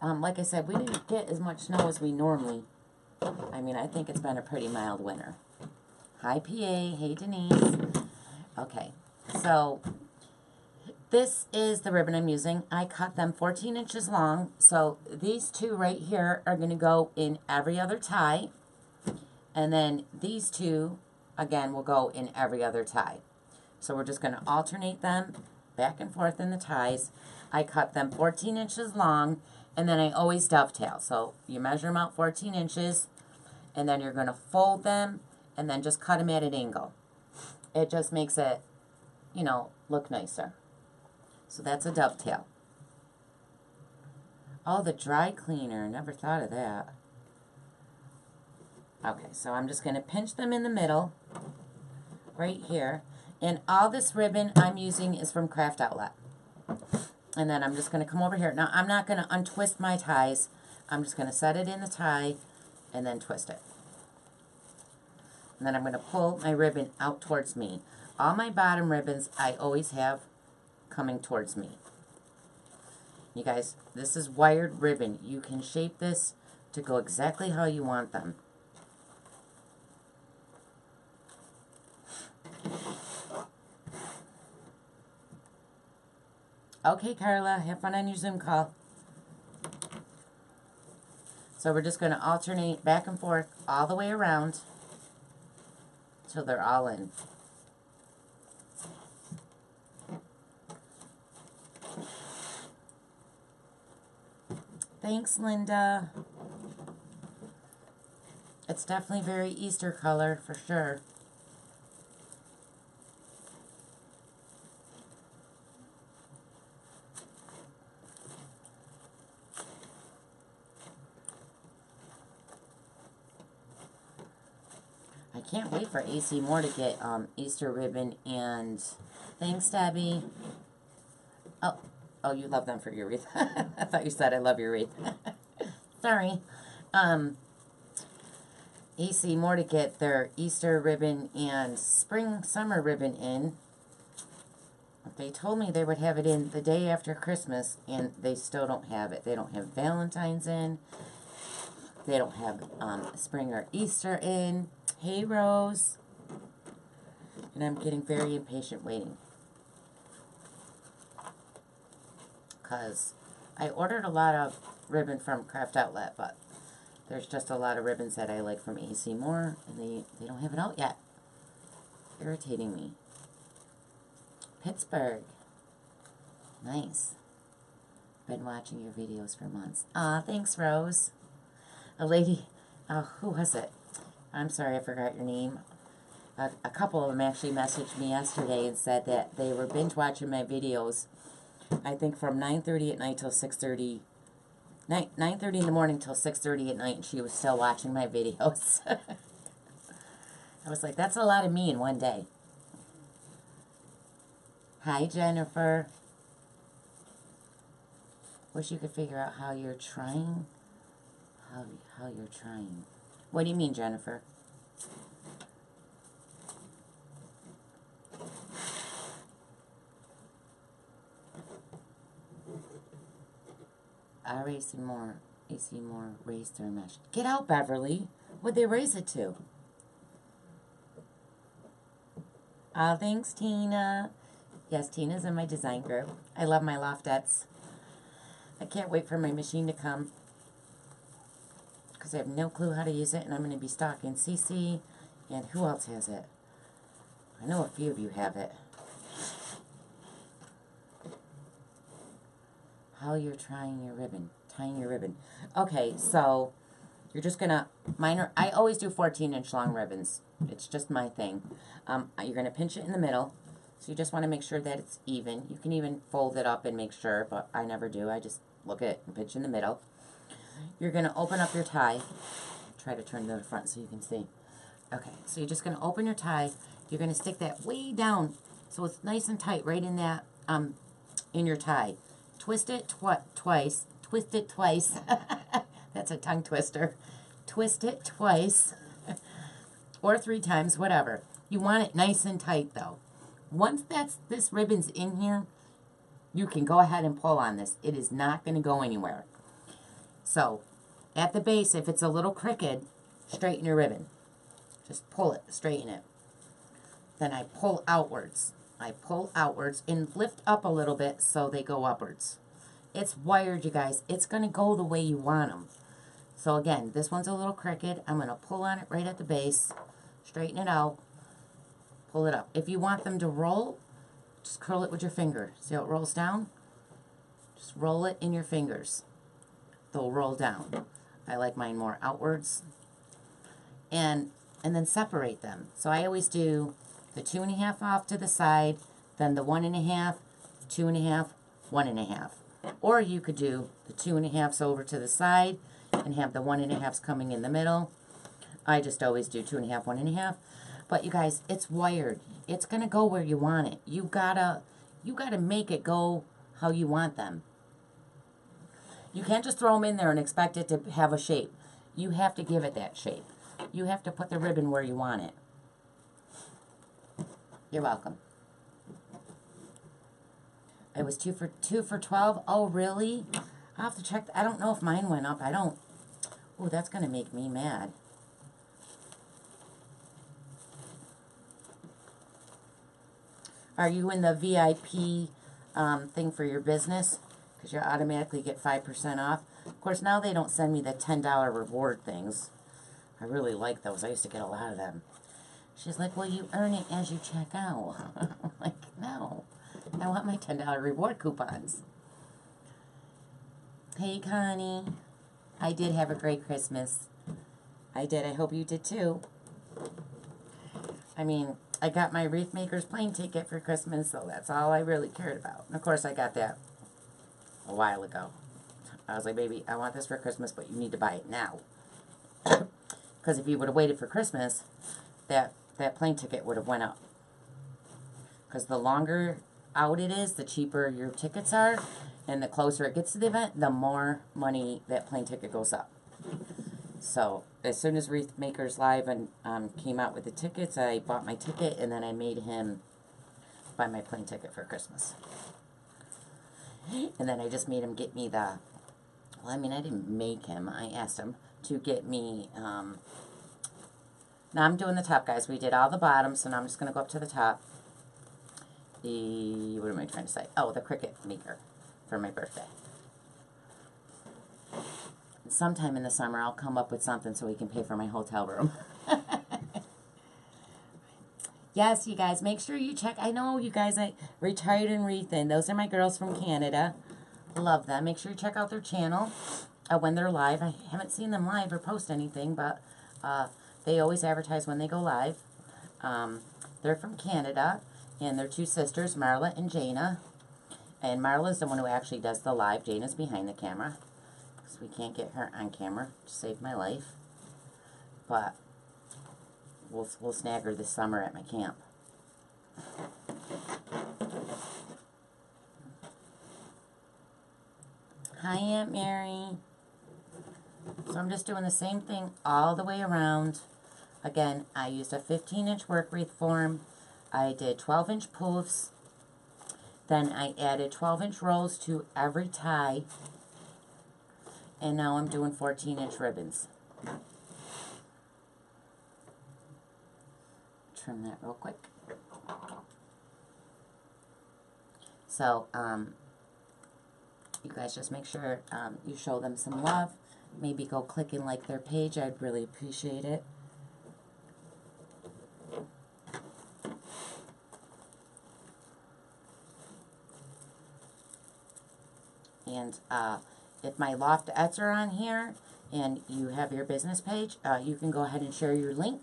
[SPEAKER 1] like I said, we didn't get as much snow as we normally. I mean, I think it's been a pretty mild winter. Hi, PA. Hey, Denise. Okay, so this is the ribbon I'm using. I cut them 14 inches long. So these two right here are going to go in every other tie. And then these two, again, will go in every other tie. So we're just going to alternate them back and forth in the ties. I cut them 14 inches long, and then I always dovetail. So you measure them out 14 inches, and then you're going to fold them, and then just cut them at an angle. It just makes it, you know, look nicer. So that's a dovetail. Oh, the dry cleaner. Never thought of that. Okay, so I'm just going to pinch them in the middle, right here. And all this ribbon I'm using is from Craft Outlet. And then I'm just going to come over here. Now, I'm not going to untwist my ties. I'm just going to set it in the tie and then twist it. And then I'm going to pull my ribbon out towards me. All my bottom ribbons I always have coming towards me. You guys, this is wired ribbon. You can shape this to go exactly how you want them. Okay, Carla, have fun on your Zoom call. So we're just going to alternate back and forth all the way around till they're all in. Thanks, Linda. It's definitely very Easter color for sure. I can't wait for AC Moore to get Easter ribbon and thanks, Debbie. Oh, you love them for your wreath. I thought you said I love your wreath. Sorry. AC Moore to get their Easter ribbon and spring summer ribbon in. They told me they would have it in the day after Christmas, and they still don't have it. They don't have Valentine's in. They don't have spring or Easter in. Hey, Rose. And I'm getting very impatient waiting. Because I ordered a lot of ribbon from Craft Outlet, but there's just a lot of ribbons that I like from AC Moore, and they don't have it out yet. Irritating me. Pittsburgh. Nice. Been watching your videos for months. Aw, thanks, Rose. A lady, who was it? I'm sorry, I forgot your name. A couple of them actually messaged me yesterday and said that they were binge watching my videos, I think from 9:30 at night till 6:30, 9:30 in the morning till 6:30 at night, and she was still watching my videos. I was like, that's a lot of me in one day. Hi, Jennifer. Wish you could figure out how you're trying. How you're trying. What do you mean, Jennifer? AC Moore raised their mesh. Get out, Beverly. What'd they raise it to? Thanks, Tina. Yes, Tina's in my design group. I love my Loftettes. I can't wait for my machine to come, because I have no clue how to use it, and I'm going to be stalking Cece, and who else has it? I know a few of you have it. How you're tying your ribbon. Okay, so you're just going to, I always do 14-inch long ribbons. It's just my thing. You're going to pinch it in the middle, so you just want to make sure that it's even. You can even fold it up and make sure, but I never do. I just look at it and pinch in the middle. You're going to open up your tie. Try to turn to the front so you can see. Okay, so you're just going to open your tie. You're going to stick that way down so it's nice and tight right in that, in your tie. Twist it twice. Twist it twice. That's a tongue twister. Twist it twice. Or 3 times, whatever. You want it nice and tight, though. Once this ribbon's in here, you can go ahead and pull on this. It is not going to go anywhere. So, at the base, if it's a little crooked, straighten your ribbon. Just pull it, straighten it. Then I pull outwards. I pull outwards and lift up a little bit so they go upwards. It's wired, you guys. It's going to go the way you want them. So again, this one's a little crooked. I'm going to pull on it right at the base, straighten it out, pull it up. If you want them to roll, just curl it with your finger. See how it rolls down? Just roll it in your fingers. They'll roll down. I like mine more outwards. And then separate them. So I always do the 2.5 off to the side, then the 1.5, 2.5, 1.5. Or you could do the 2.5s over to the side and have the 1.5s coming in the middle. I just always do 2.5, 1.5. But you guys, it's wired. It's gonna go where you want it. You gotta make it go how you want them. You can't just throw them in there and expect it to have a shape. You have to give it that shape. You have to put the ribbon where you want it. You're welcome. It was 2 for 12. Oh, really? I'll have to check. I don't know if mine went up. I don't. Oh, that's going to make me mad. Are you in the VIP thing for your business? Because you automatically get 5% off. Of course, now they don't send me the $10 reward things. I really like those. I used to get a lot of them. She's like, well, you earn it as you check out. I'm like, no. I want my $10 reward coupons. Hey, Connie. I did have a great Christmas. I did. I hope you did too. I mean, I got my Wreath Maker's plane ticket for Christmas, so that's all I really cared about. And of course, I got that a while ago. I was like, baby, I want this for Christmas, but you need to buy it now. Because if you would have waited for Christmas, that plane ticket would have went up. Because the longer out it is, the cheaper your tickets are. And the closer it gets to the event, the more money that plane ticket goes up. So as soon as Wreath Makers Live and came out with the tickets, I bought my ticket, and then I made him buy my plane ticket for Christmas. And then I just made him get me the, well, I mean, I didn't make him. I asked him to get me, now I'm doing the top, guys. We did all the bottoms, so now I'm just going to go up to the top. What am I trying to say? Oh, the Cricut Maker for my birthday. Sometime in the summer, I'll come up with something so we can pay for my hotel room. Yes, you guys, make sure you check. I know you guys, Retired and Wreathin'. Those are my girls from Canada. Love them. Make sure you check out their channel when they're live. I haven't seen them live or post anything, but they always advertise when they go live. They're from Canada, and they're two sisters, Marla and Jana. And Marla's the one who actually does the live. Jana's behind the camera, because we can't get her on camera to save my life. But we'll snag her this summer at my camp. Hi, Aunt Mary. So I'm just doing the same thing all the way around. Again, I used a 15-inch work wreath form. I did 12-inch poofs. Then I added 12-inch rolls to every tie. And now I'm doing 14-inch ribbons. Trim that real quick. So, you guys just make sure you show them some love. Maybe go click and like their page. I'd really appreciate it. And if my Loftettes are on here and you have your business page, you can go ahead and share your link.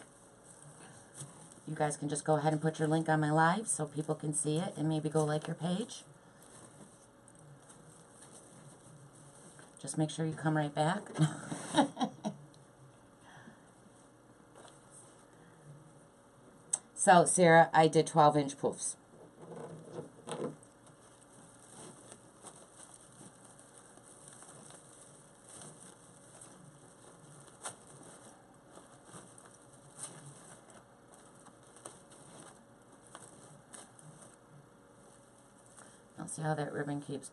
[SPEAKER 1] You guys can just go ahead and put your link on my live so people can see it and maybe go like your page. Just make sure you come right back. So, Sarah, I did 12-inch poofs. See how that ribbon keeps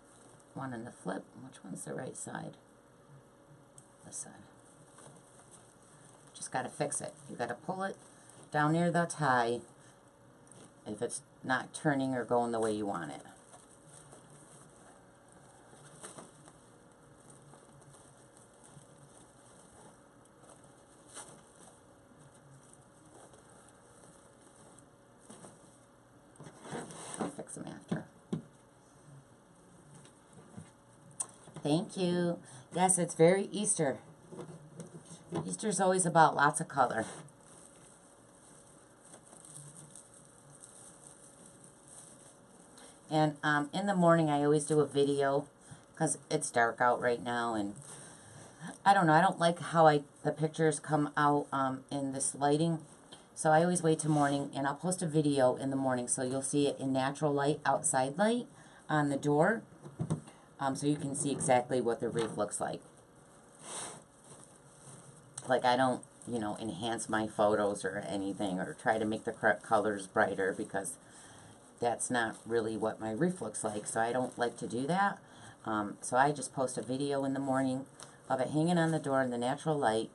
[SPEAKER 1] wanting to flip? Which one's the right side? This side. Just got to fix it. You got to pull it down near the tie if it's not turning or going the way you want it. I'll fix them after. Thank you. Yes, it's very Easter. Easter's always about lots of color. And in the morning, I always do a video because it's dark out right now, and I don't know. I don't like how the pictures come out in this lighting, so I always wait till morning, and I'll post a video in the morning so you'll see it in natural light, outside light on the door, so you can see exactly what the wreath looks like. Like, I don't, you know, enhance my photos or anything or try to make the correct colors brighter because that's not really what my wreath looks like, so I don't like to do that. So I just post a video in the morning of it hanging on the door in the natural light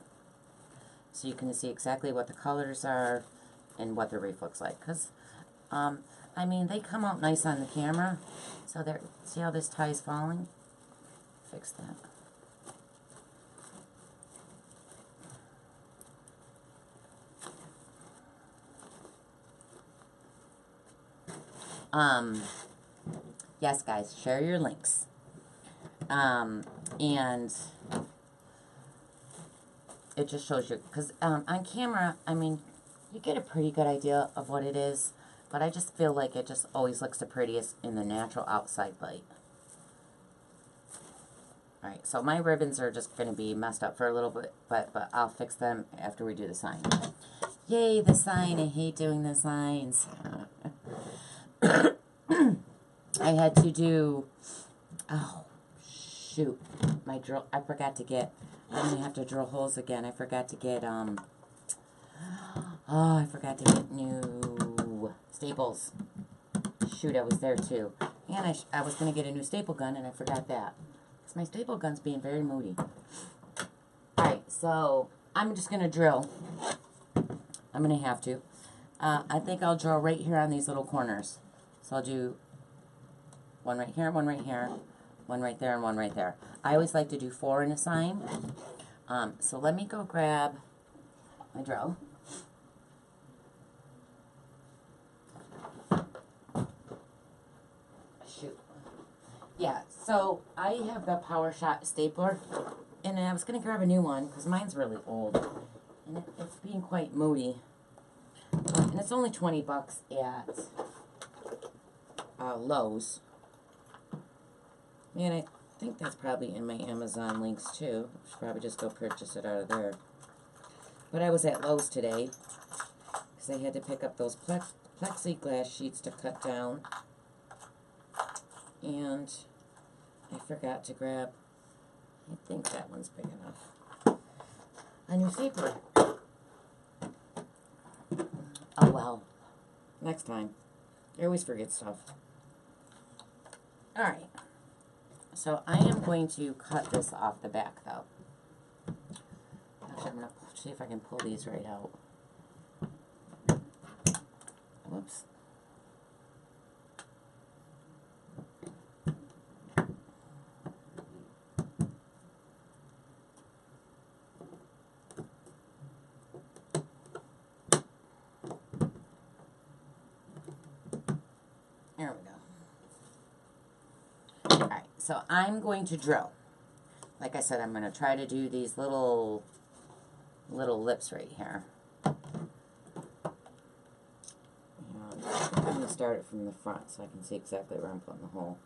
[SPEAKER 1] so you can see exactly what the colors are and what the wreath looks like. Because, I mean, they come out nice on the camera. So there, see how this tie is falling? Fix that. Yes, guys, share your links. And it just shows you, because on camera, I mean, you get a pretty good idea of what it is, but I just feel like it just always looks the prettiest in the natural outside light. Alright, so my ribbons are just going to be messed up for a little bit, but I'll fix them after we do the sign. Yay, the sign. I hate doing the signs. I had to do, oh, shoot, my drill, I forgot to get, I'm going to have to drill holes again. I forgot to get, I forgot to get new staples. Shoot, I was there too. And I was going to get a new staple gun, and I forgot that. Because my staple gun's being very moody. Alright, so I'm just going to drill. I'm going to have to. I think I'll drill right here on these little corners. So I'll do one right here, one right here, one right there, and one right there. I always like to do 4 in a sign. So let me go grab my drill. Shoot. Yeah, so I have the Power Shot stapler, and I was going to grab a new one because mine's really old, and it's being quite moody. And it's only 20 bucks at Lowe's. And I think that's probably in my Amazon links too. I should probably just go purchase it out of there. But I was at Lowe's today because I had to pick up those plexiglass sheets to cut down. And I forgot to grab, I think that one's big enough, a new stapler. Oh well, next time. I always forget stuff. Alright, so I am going to cut this off the back though. Actually, I'm going to see if I can pull these right out. Whoops. There we go. Alright, so I'm going to drill. Like I said, I'm going to try to do these little lips right here. And I'm going to start it from the front so I can see exactly where I'm putting the hole.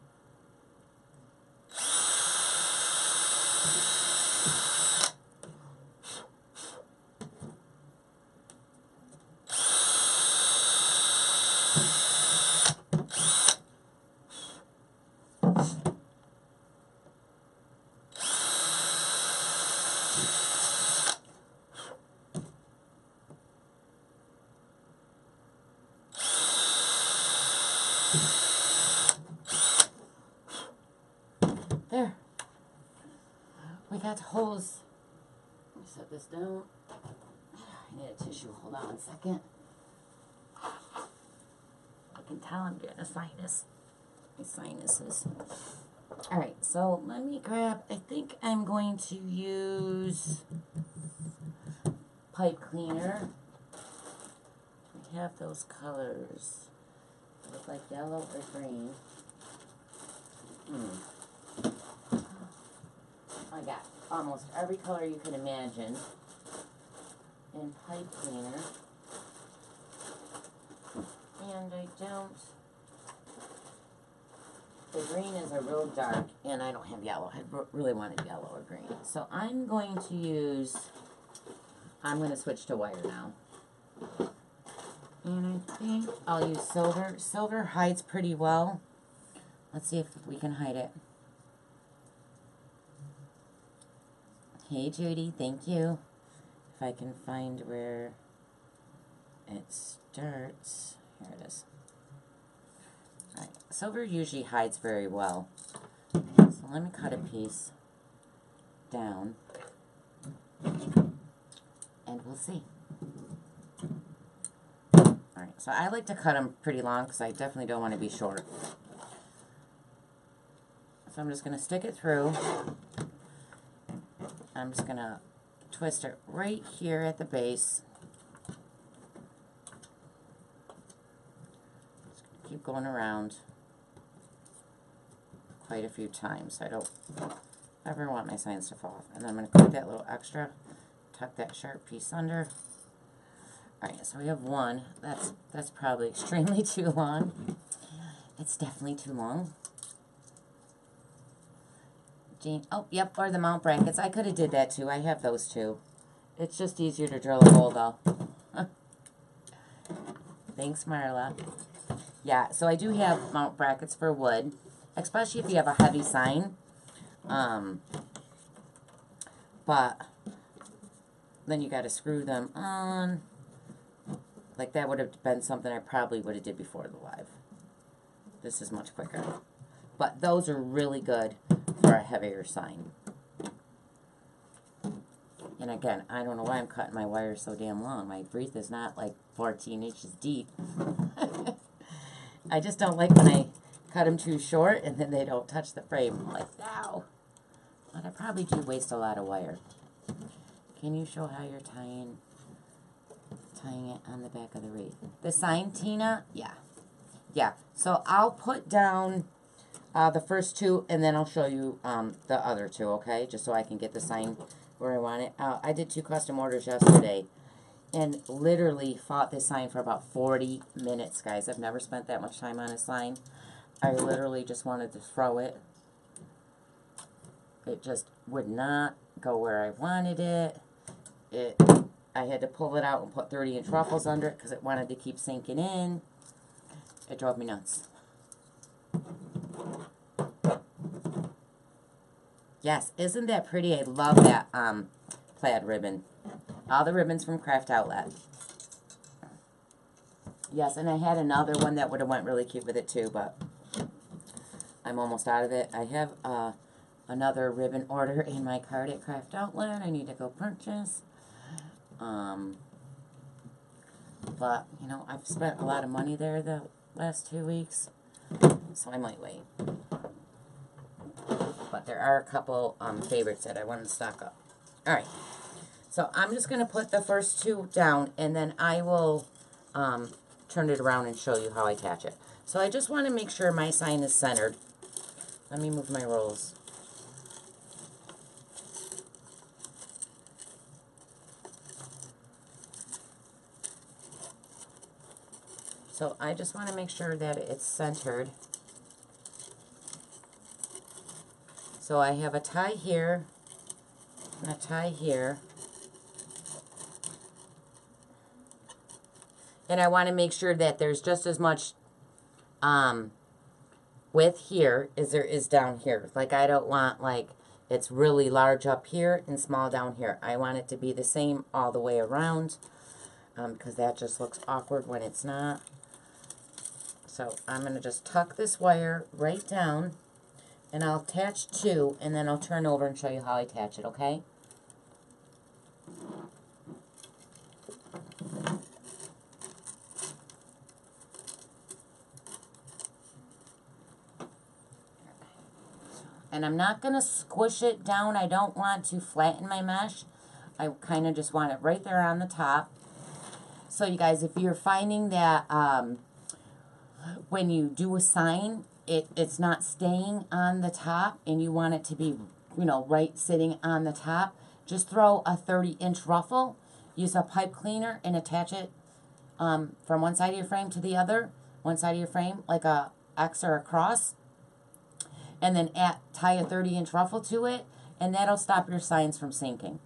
[SPEAKER 1] got holes. Let me set this down. I need a tissue. Hold on 1 second. I can tell I'm getting a sinus. My sinuses. Alright, so let me grab, I think I'm going to use pipe cleaner. We have those colors. Look like yellow or green. I got almost every color you can imagine in pipe cleaner. And I don't, the green is a real dark, and I don't have yellow. I really wanted yellow or green. So I'm going to use, I'm going to switch to wire now. And I think I'll use silver. Silver hides pretty well. Let's see if we can hide it. Hey Judy, thank you. If I can find where it starts. Here it is. Alright, silver usually hides very well. So let me cut a piece down. And we'll see. Alright, so I like to cut them pretty long because I definitely don't want to be short. So I'm just going to stick it through. I'm just going to twist it right here at the base. Just keep going around quite a few times. I don't ever want my signs to fall off. And then I'm going to cut that little extra, tuck that sharp piece under. Alright, so we have one. That's probably extremely too long. It's definitely too long. Jane, oh, yep, or the mount brackets. I could have did that too. I have those too. It's just easier to drill a hole though. Thanks, Marla. Yeah, so I do have mount brackets for wood, especially if you have a heavy sign. But then you got to screw them on. Like that would have been something I probably would have did before the live. This is much quicker. But those are really good for a heavier sign. And again, I don't know why I'm cutting my wire so damn long. My wreath is not like 14 inches deep. I just don't like when I cut them too short and then they don't touch the frame. I'm like, no. But I probably do waste a lot of wire. Can you show how you're tying it on the back of the wreath? The sign, Tina? Yeah. Yeah. So I'll put down the first two, and then I'll show you the other two, okay? Just so I can get the sign where I want it. I did 2 custom orders yesterday, and literally fought this sign for about 40 minutes, guys. I've never spent that much time on a sign. I literally just wanted to throw it. It just would not go where I wanted it. I had to pull it out and put 30-inch ruffles under it because it wanted to keep sinking in. It drove me nuts. Yes, isn't that pretty? I love that plaid ribbon. All the ribbons from Craft Outlet. Yes, and I had another one that would have went really cute with it too, but I'm almost out of it. I have another ribbon order in my cart at Craft Outlet. I need to go purchase. But, you know, I've spent a lot of money there the last 2 weeks, so I might wait. But there are a couple favorites that I want to stock up. Alright, so I'm just going to put the first 2 down, and then I will turn it around and show you how I attach it. So I just want to make sure my sign is centered. Let me move my rolls. So I just want to make sure that it's centered. So I have a tie here and a tie here. And I want to make sure that there's just as much width here as there is down here. Like I don't want like it's really large up here and small down here. I want it to be the same all the way around because that just looks awkward when it's not. So I'm going to just tuck this wire right down. And I'll attach 2, and then I'll turn over and show you how I attach it, okay? And I'm not going to squish it down. I don't want to flatten my mesh. I kind of just want it right there on the top. So you guys, if you're finding that when you do a sign, it's not staying on the top and you want it to be, you know, right sitting on the top, just throw a 30-inch ruffle, use a pipe cleaner, and attach it from one side of your frame to the other, one side of your frame, like a X or a cross, and then tie a 30-inch ruffle to it, and that'll stop your signs from sinking.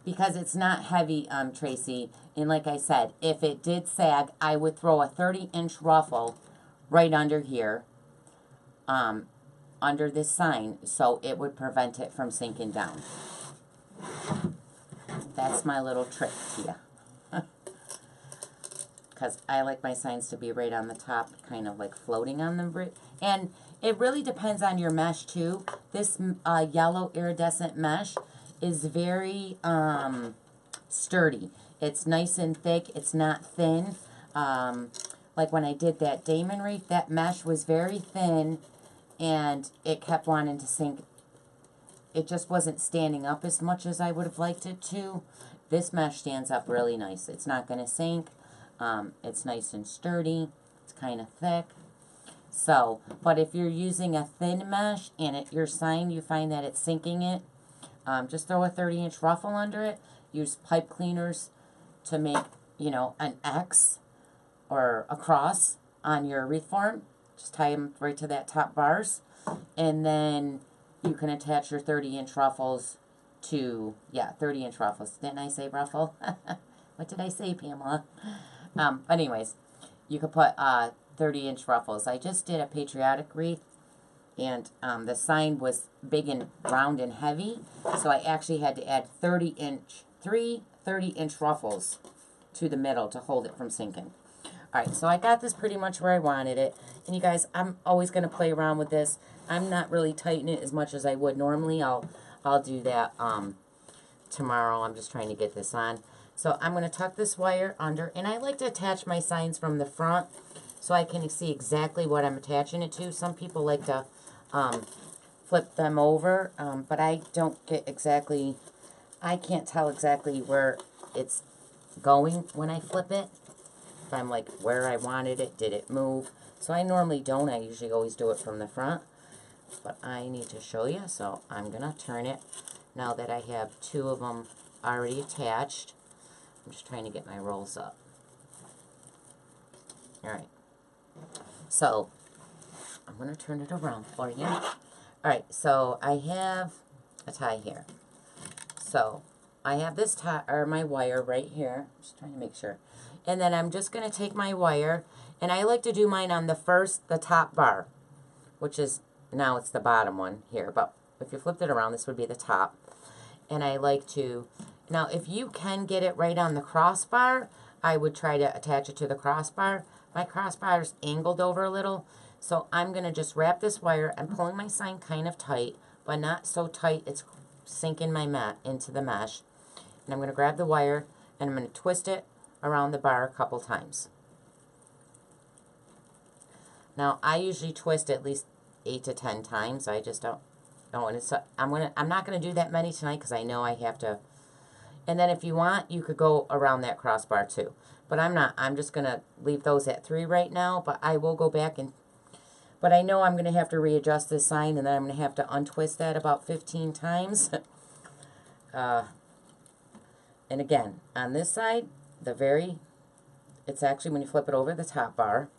[SPEAKER 1] Because it's not heavy, Tracy, and like I said, if it did sag, I would throw a 30-inch ruffle right under here, under this sign, so it would prevent it from sinking down. That's my little trick to you. Because I like my signs to be right on the top, kind of like floating on the... And it really depends on your mesh, too. This yellow iridescent mesh is very sturdy. It's nice and thick. It's not thin. Like when I did that Damon wreath, that mesh was very thin, and it kept wanting to sink. It just wasn't standing up as much as I would have liked it to. This mesh stands up really nice. It's not going to sink. It's nice and sturdy. It's kind of thick. So, but if you're using a thin mesh and your sign, you find that it's sinking it, just throw a 30-inch ruffle under it. Use pipe cleaners to make, you know, an X or a cross on your wreath form. Just tie them right to that top bars. And then you can attach your 30-inch ruffles to, 30-inch ruffles. Didn't I say ruffle? What did I say, Pamela? But anyways, you could put 30-inch ruffles. I just did a patriotic wreath, and the sign was big and round and heavy, so I actually had to add 3 30-inch ruffles to the middle to hold it from sinking. Alright, so I got this pretty much where I wanted it. And you guys, I'm always going to play around with this. I'm not really tightening it as much as I would normally. I'll do that tomorrow. I'm just trying to get this on. So I'm going to tuck this wire under. And I like to attach my signs from the front so I can see exactly what I'm attaching it to. Some people like to flip them over, but I don't get exactly, I can't tell exactly where it's going when I flip it. If I'm like where I wanted it, did it move? So I normally don't. I usually always do it from the front. But I need to show you, so I'm going to turn it. Now that I have 2 of them already attached, I'm just trying to get my rolls up. Alright. So, I'm going to turn it around for you. Alright, so I have a tie here. So, I have this tie, or my wire right here. Just trying to make sure. And then I'm just going to take my wire, and I like to do mine on the top bar, which is, now it's the bottom one here, but if you flipped it around, this would be the top. And I like to, now if you can get it right on the crossbar, I would try to attach it to the crossbar. My crossbar is angled over a little, so I'm going to just wrap this wire. I'm pulling my sign kind of tight, but not so tight it's sinking my mat into the mesh. And I'm going to grab the wire, and I'm going to twist it around the bar a couple times. Now, I usually twist at least 8 to 10 times. I just don't. And it's, I'm not going to do that many tonight because I know I have to. And then if you want, you could go around that crossbar too. But I'm not. I'm just going to leave those at 3 right now. But I will go back and. But I know I'm going to have to readjust this sign, and then I'm going to have to untwist that about 15 times. And again, on this side, it's actually when you flip it over the top bar.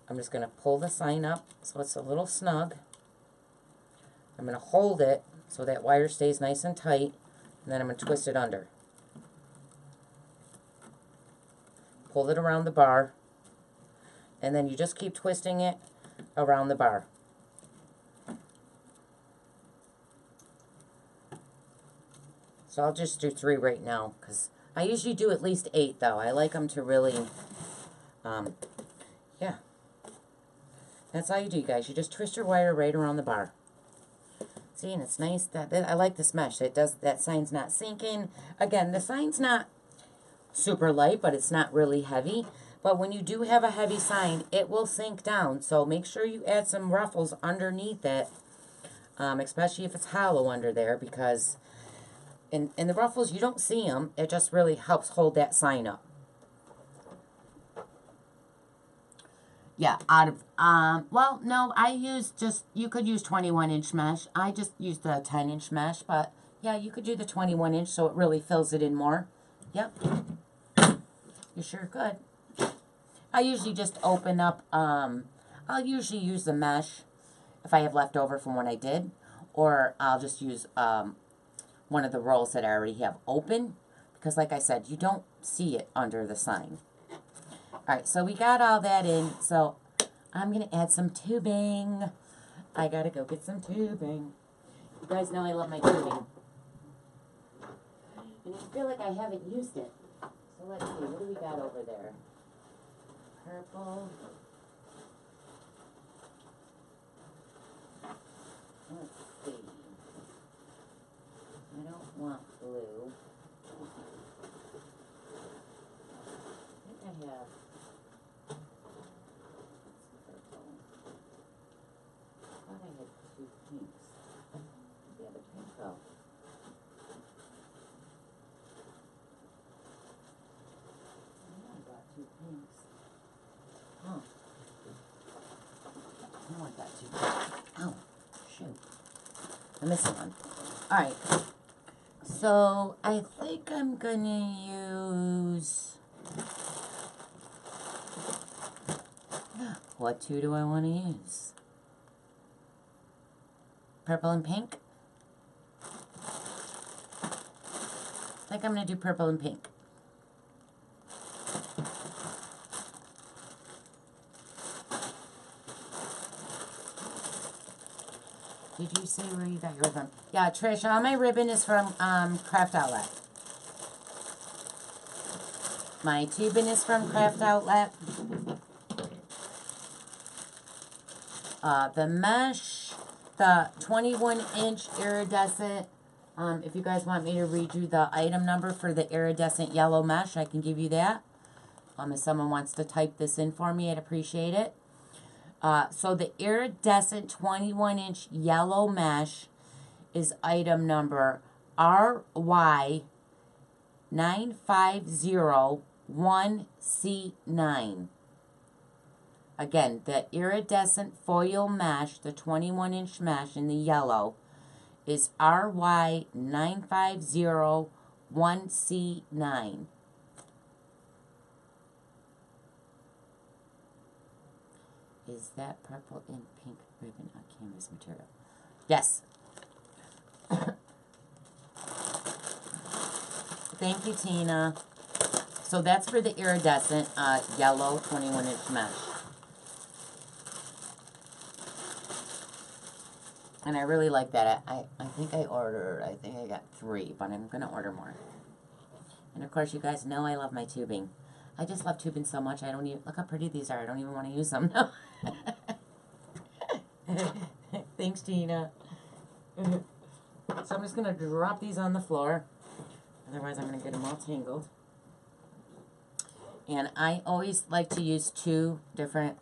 [SPEAKER 1] I'm just going to pull the sign up so it's a little snug. I'm going to hold it so that wire stays nice and tight, and then I'm going to twist it under. Pull it around the bar, and then you just keep twisting it around the bar. So I'll just do 3 right now, because I usually do at least 8, though. I like them to really, yeah. That's all you do, guys. You just twist your wire right around the bar. See, and it's nice. That I like this mesh. It does, that sign's not sinking. Again, the sign's not super light, but it's not really heavy. But when you do have a heavy sign, it will sink down. So make sure you add some ruffles underneath it, especially if it's hollow under there, because in the ruffles, you don't see them. It just really helps hold that sign up. Yeah, well, no, I use just, you could use 21-inch mesh. I just used the 10-inch mesh, but yeah, you could do the 21-inch so it really fills it in more. Yep, you sure could. I usually just open up, I'll usually use the mesh if I have leftover from what I did, or I'll just use one of the rolls that I already have open, because like I said, you don't see it under the sign. All right, so we got all that in, so I'm going to add some tubing. I got to go get some tubing. You guys know I love my tubing. And I feel like I haven't used it. So let's see, what do we got over there? Purple. Let's see. I don't want blue. I think I have... I thought I had two pinks. The other pink go. I got two pinks. Oh. No, I got two pinks. Oh, shoot. I'm missing one. Alright. So, I think I'm gonna use... What two do I want to use? Purple and pink? I think I'm going to do purple and pink. Did you say where you got your ribbon? Yeah, Trish, all my ribbon is from Craft Outlet. My tubing is from Craft Outlet. The mesh, the 21-inch iridescent, if you guys want me to read you the item number for the iridescent yellow mesh, I can give you that. If someone wants to type this in for me, I'd appreciate it. So the iridescent 21-inch yellow mesh is item number RY9501C9. Again, the iridescent foil mesh, the 21-inch mesh in the yellow, is RY9501C9. Is that purple and pink ribbon on canvas material? Yes. Thank you, Tina. So that's for the iridescent yellow 21-inch mesh. And I really like that. I think I got 3, but I'm going to order more. And of course, you guys know I love my tubing. I just love tubing so much, I don't even, look how pretty these are. I don't even want to use them. Thanks, Tina. So I'm just going to drop these on the floor. Otherwise, I'm going to get them all tangled. And I always like to use 2 different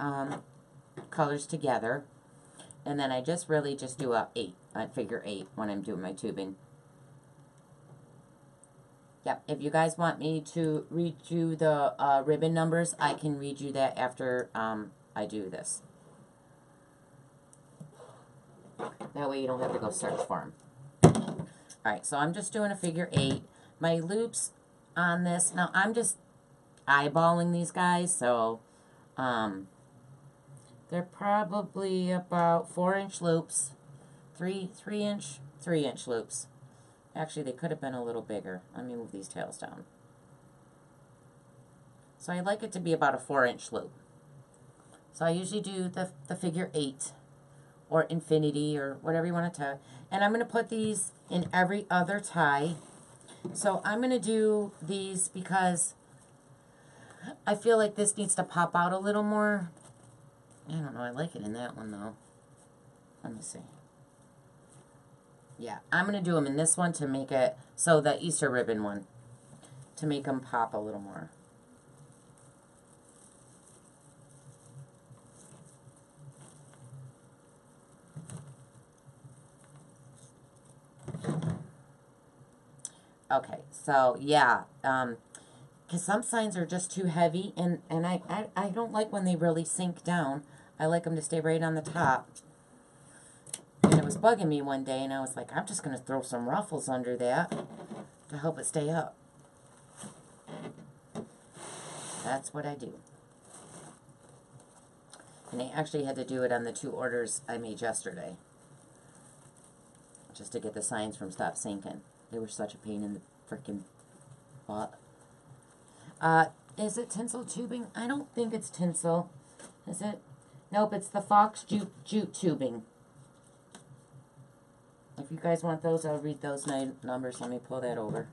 [SPEAKER 1] colors together. And then I just really just do a figure 8 when I'm doing my tubing. Yep, if you guys want me to read you the ribbon numbers, I can read you that after I do this. That way you don't have to go search for them. Alright, so I'm just doing a figure 8. My loops on this, now I'm just eyeballing these guys, so they're probably about 4-inch loops, 3-inch loops. Actually, they could have been a little bigger. Let me move these tails down. So I like it to be about a 4-inch loop. So I usually do the figure 8 or infinity or whatever you want to tie. And I'm going to put these in every other tie. So I'm going to do these because I feel like this needs to pop out a little more. I don't know. I like it in that one, though. Let me see. Yeah, I'm going to do them in this one to make it, so the Easter ribbon one, to make them pop a little more. Okay, so yeah, because some signs are just too heavy, and I don't like when they really sink down. I like them to stay right on the top. And it was bugging me one day, and I was like, I'm just going to throw some ruffles under that to help it stay up. That's what I do. And I actually had to do it on the 2 orders I made yesterday, just to get the signs from stop sinking. They were such a pain in the freaking butt. Is it tinsel tubing? I don't think it's tinsel. Is it? Nope, it's the Fox jute tubing. If you guys want those, I'll read those numbers. Let me pull that over.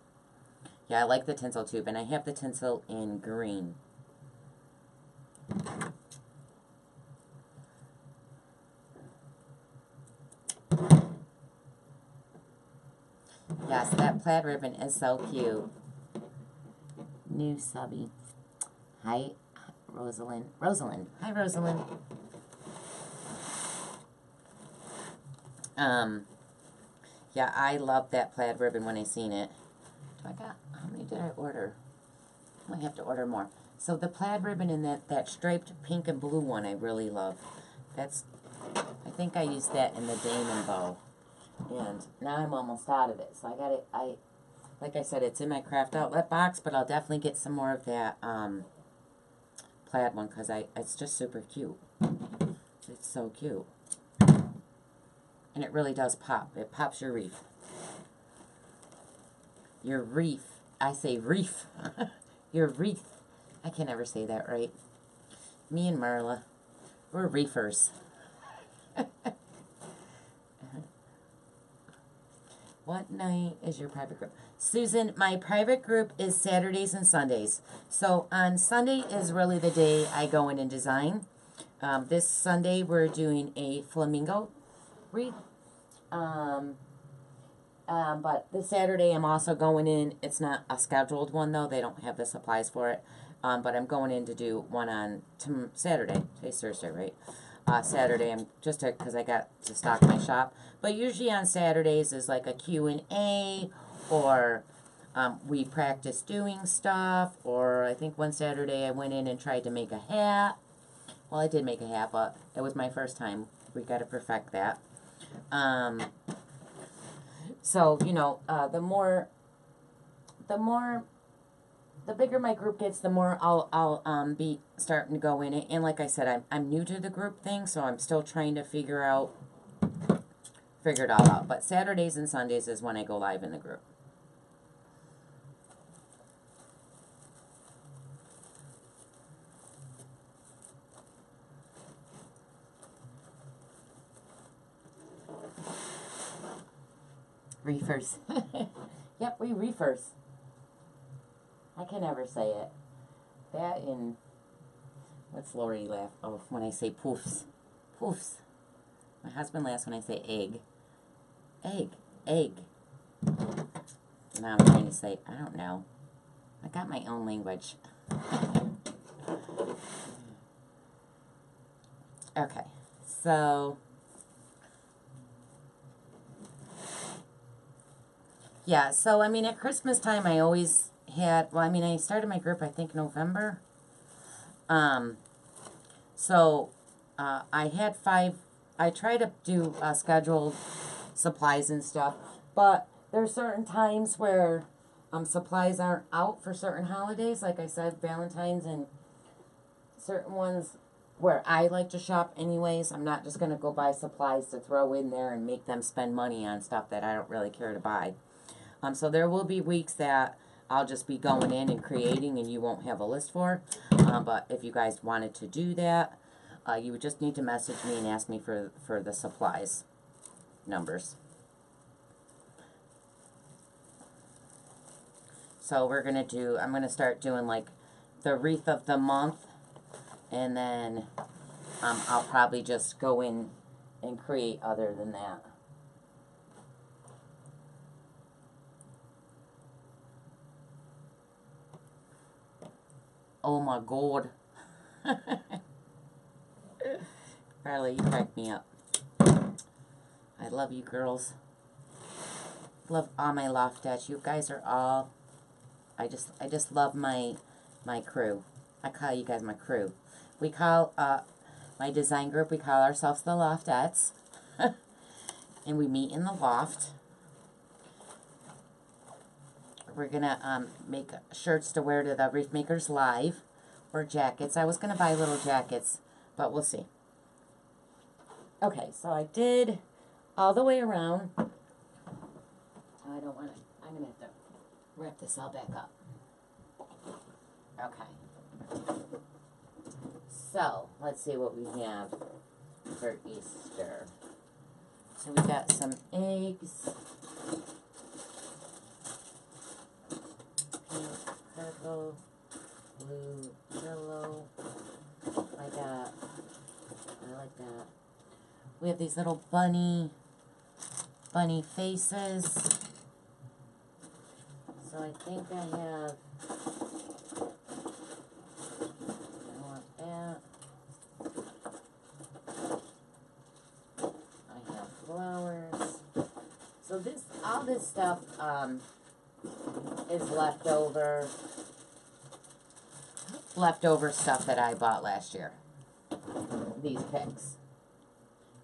[SPEAKER 1] Yeah, I like the tinsel tube, and I have the tinsel in green. Yes, that plaid ribbon is so cute. New subby. Hi, Rosalind. Rosalind. Hi, Rosalind. Yeah, I loved that plaid ribbon when I seen it. How many did I order? I might have to order more. So the plaid ribbon and that striped pink and blue one I really love. I think I used that in the Damon bow. And now I'm almost out of it. So I got it, like I said, it's in my craft outlet box, but I'll definitely get some more of that plaid one, because it's just super cute. It's so cute. And it really does pop. It pops your wreath. Your wreath. I say wreath. Your wreath. I can never say that right. Me and Marla, we're reefers. What night is your private group? Susan, my private group is Saturdays and Sundays. So on Sunday is really the day I go in and design. This Sunday we're doing a flamingo wreath. But this Saturday I'm also going in. It's not a scheduled one though. They don't have the supplies for it. But I'm going in to do one on Saturday. Today's Thursday, right? Saturday, I'm just because I got to stock my shop. But usually on Saturdays is like a Q&A, or we practice doing stuff, or I think one Saturday I went in and tried to make a hat. Well, I did make a hat, but it was my first time. We got to perfect that. So, you know, the bigger my group gets, the more I'll be starting to go in it. And like I said, I'm new to the group thing, so I'm still trying to figure it all out. But Saturdays and Sundays is when I go live in the group. Reefers. Yep, we reefers. I can never say it. That and what's Lori laugh? Oh, when I say poofs. Poofs. My husband laughs when I say egg. Egg. Now I'm trying to say, I don't know. I got my own language. Okay, so yeah, so I mean at Christmas time I always had, well, I mean I started my group I think November. So I had 5, I try to do scheduled supplies and stuff, but there's certain times where supplies aren't out for certain holidays, like I said, Valentine's and certain ones where I like to shop anyways. I'm not just going to go buy supplies to throw in there and make them spend money on stuff that I don't really care to buy. So there will be weeks that I'll just be going in and creating and you won't have a list for. But if you guys wanted to do that, you would just need to message me and ask me for the supplies numbers. So we're going to do, I'm going to start doing like the wreath of the month, and then I'll probably just go in and create other than that. Oh my God. Carly, you crack me up. I love you girls. Love all my Loftettes. You guys are all, I just love my crew. I call you guys my crew. We call, my design group, we call ourselves the Loftettes. And we meet in the loft. We're gonna make shirts to wear to the Wreath Makers Live, or jackets. I was gonna buy little jackets, but we'll see. Okay, so I did all the way around. I don't want to, I'm gonna have to wrap this all back up. Okay. So, let's see what we have for Easter. So we got some eggs. Pink, purple, blue, yellow. I like that. We have these little bunny faces. So I think I have, I want that. I have flowers. So this, all this stuff, is leftover stuff that I bought last year. These pics.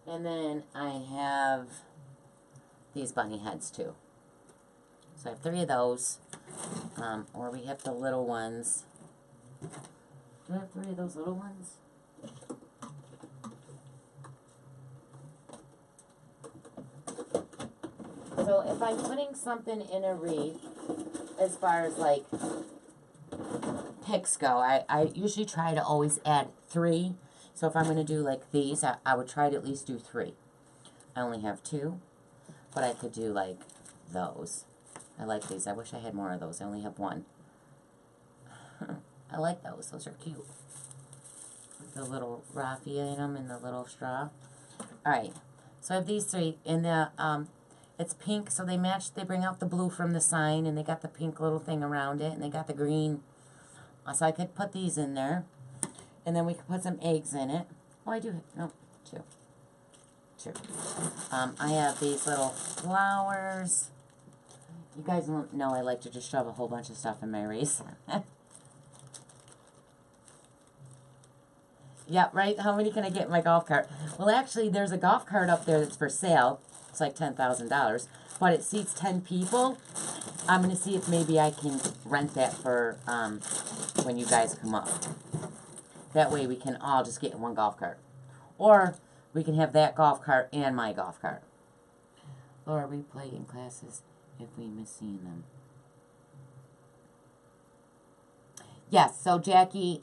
[SPEAKER 1] And then I have these bunny heads too. So I have 3 of those. Or we have the little ones. Do I have 3 of those little ones? So if I'm putting something in a wreath, as far as like pics go, I usually try to always add 3. So if I'm going to do like these, I would try to at least do 3. I only have 2, but I could do like those. I like these. I wish I had more of those. I only have 1. I like those. Those are cute. With the little raffia in them and the little straw. Alright. So I have these 3. And the, it's pink, so they match. They bring out the blue from the sign, and they got the pink little thing around it, and they got the green. So I could put these in there. And then we could put some eggs in it. Oh, I do. No, 2. I have these little flowers. You guys won't know I like to just shove a whole bunch of stuff in my wreath. Yeah, right? How many can I get in my golf cart? Well, actually, there's a golf cart up there that's for sale. It's like $10,000. But it seats 10 people. I'm going to see if maybe I can rent that for when you guys come up. That way we can all just get in one golf cart. Or we can have that golf cart and my golf cart. Laura, we play in classes if we miss seeing them. Yes, so Jackie,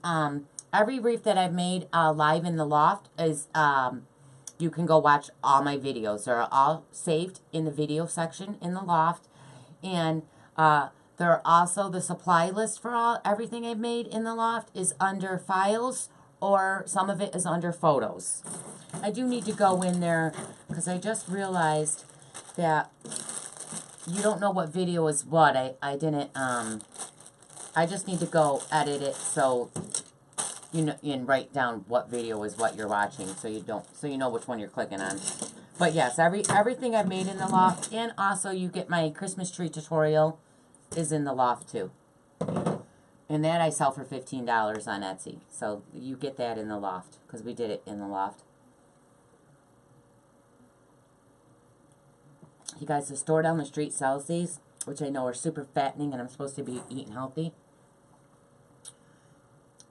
[SPEAKER 1] every wreath that I've made live in the loft is, you can go watch all my videos. They're all saved in the video section in the loft. And there are also the supply list for everything I've made in the loft is under files, or some of it is under photos. I do need to go in there because I just realized that you don't know what video is what. I didn't, I just need to go edit it so you know, and write down what video is what you're watching, so you know which one you're clicking on. But yes, everything I've made in the loft, and also you get my Christmas tree tutorial is in the loft too. And that I sell for $15 on Etsy. So you get that in the loft, because we did it in the loft. You guys, the store down the street sells these, which I know are super fattening, and I'm supposed to be eating healthy.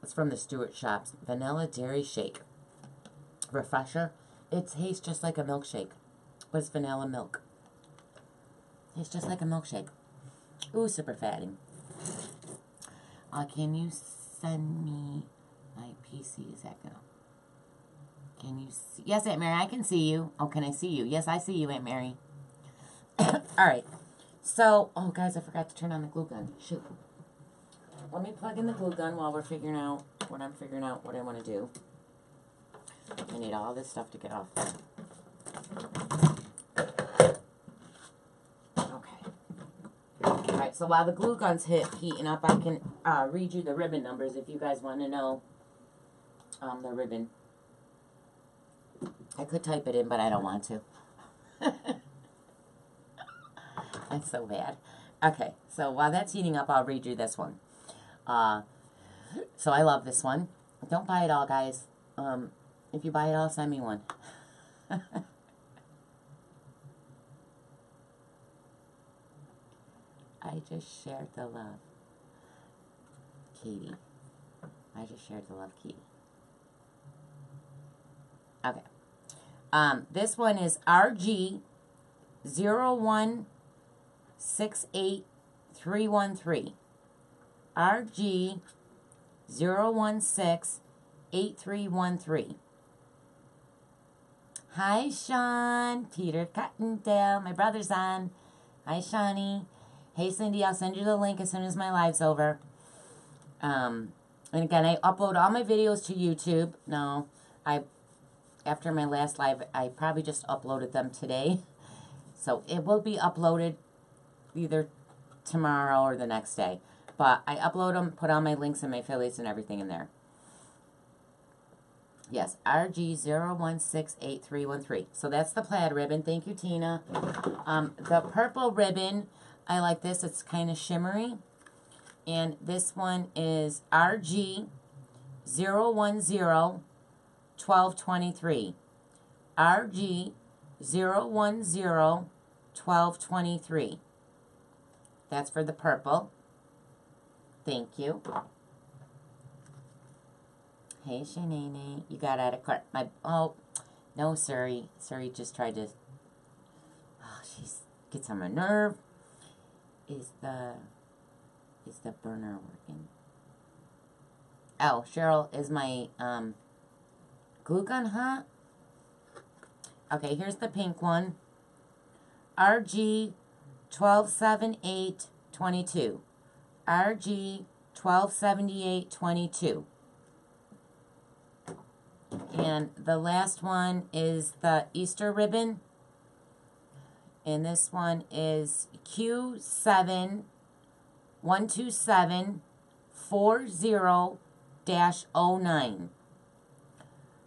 [SPEAKER 1] It's from the Stewart Shops. Vanilla Dairy Shake. Refresher. It tastes just like a milkshake. But it's vanilla milk. Tastes just like a milkshake. Ooh, super fattening. Can you send me my PC? Is that going to... Can you see? Yes, Aunt Mary, I can see you. Oh, can I see you? Yes, I see you, Aunt Mary. Alright. So, oh, guys, I forgot to turn on the glue gun. Shoot. Let me plug in the glue gun while we're figuring out what I'm figuring out what I want to do. I need all this stuff to get off there. Okay. Alright, so while the glue gun's heating up, I can read you the ribbon numbers if you guys want to know the ribbon. I could type it in, but I don't want to. That's so bad. Okay, so while that's heating up, I'll read you this one. So I love this one. Don't buy it all, guys. If you buy it all, send me one. I just shared the love. Katie. I just shared the love, Katie. Okay. This one is RG 0168313. RG 0168313. Hi, Sean. Peter Cottontail. My brother's on. Hi, Shawnee. Hey, Cindy. I'll send you the link as soon as my live's over. And again, I upload all my videos to YouTube. No, after my last live, I probably just uploaded them today. So it will be uploaded either tomorrow or the next day. But I upload them, put all my links and my affiliates and everything in there. Yes, RG0168313. So that's the plaid ribbon. Thank you, Tina. The purple ribbon, I like this. It's kind of shimmery. And this one is RG0101223. RG0101223. That's for the purple. Thank you. Hey, Shanae, you got out of court. Oh, no, Suri. Suri just tried to. Oh, she's gets on my nerve. Is the burner working? Oh, Cheryl, is my glue gun hot? Okay, here's the pink one. RG 127822. RG 127822. And the last one is the Easter ribbon. And this one is Q712740-09.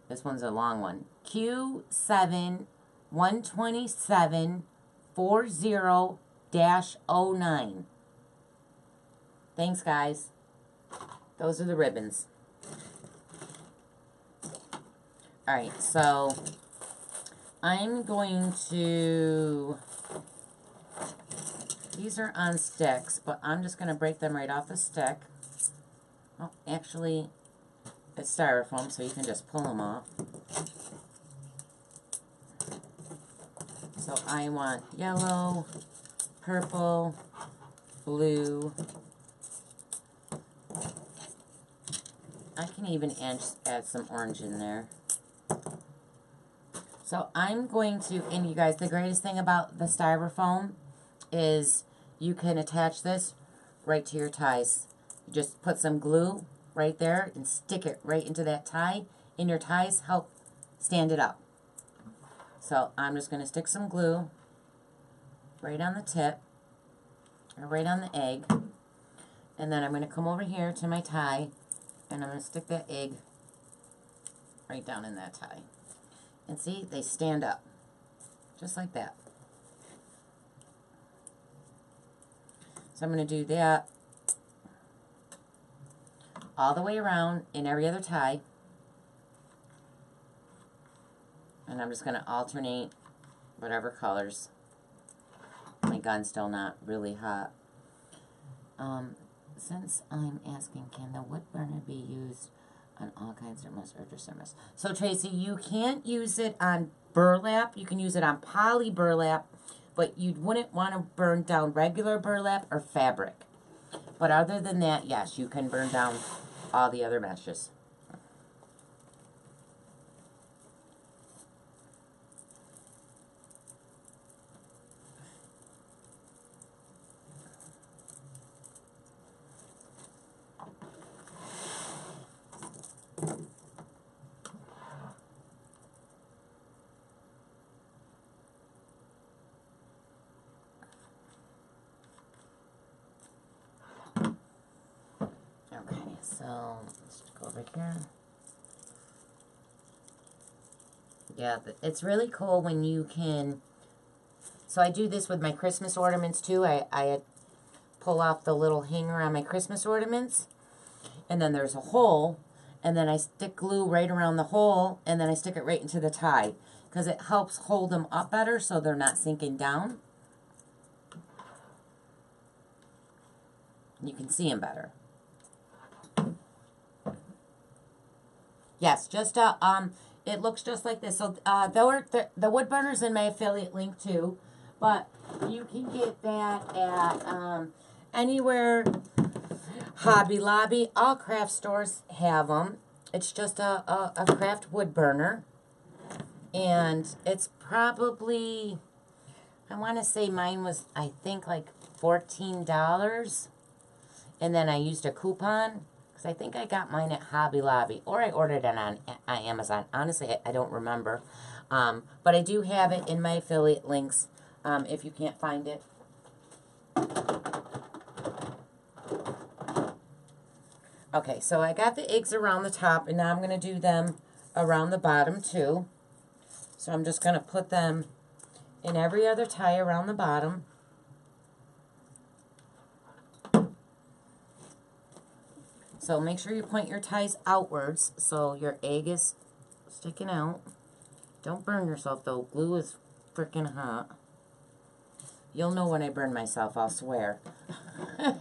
[SPEAKER 1] This one's a long one. Q712740-09. Thanks, guys. Those are the ribbons. Alright, so I'm going to, these are on sticks, but I'm just going to break them right off the stick. Oh, actually, it's styrofoam, so you can just pull them off. So I want yellow, purple, blue. I can even add some orange in there. So I'm going to, and you guys, the greatest thing about the styrofoam is you can attach this right to your ties. You just put some glue right there and stick it right into that tie, and your ties help stand it up. So I'm just going to stick some glue right on the tip, or right on the egg, and then I'm going to come over here to my tie, and I'm going to stick that egg right down in that tie. And see, they stand up, just like that. So I'm going to do that all the way around in every other tie. And I'm just going to alternate whatever colors. My gun's still not really hot. Since I'm asking, can the wood burner be used on all kinds of thermos or just thermos? So Tracy, you can't use it on burlap. You can use it on poly burlap, but you wouldn't want to burn down regular burlap or fabric. But other than that, yes, you can burn down all the other meshes. over here. Yeah, it's really cool when you can... So I do this with my Christmas ornaments too. I pull off the little hanger on my Christmas ornaments. And then there's a hole. And then I stick glue right around the hole. And then I stick it right into the tie. Because it helps hold them up better so they're not sinking down. You can see them better. Yes, just it looks just like this. So the wood burner's in my affiliate link too, but you can get that at anywhere. Hobby Lobby, all craft stores have them. It's just a craft wood burner, and it's probably, I want to say mine was, I think, like $14, and then I used a coupon. I think I got mine at Hobby Lobby, or I ordered it on Amazon. Honestly, I don't remember. But I do have it in my affiliate links if you can't find it. Okay, so I got the eggs around the top, and now I'm going to do them around the bottom too. So I'm just going to put them in every other tie around the bottom. So make sure you point your ties outwards so your egg is sticking out. Don't burn yourself though. Glue is freaking hot. You'll know when I burn myself, I'll swear. I'm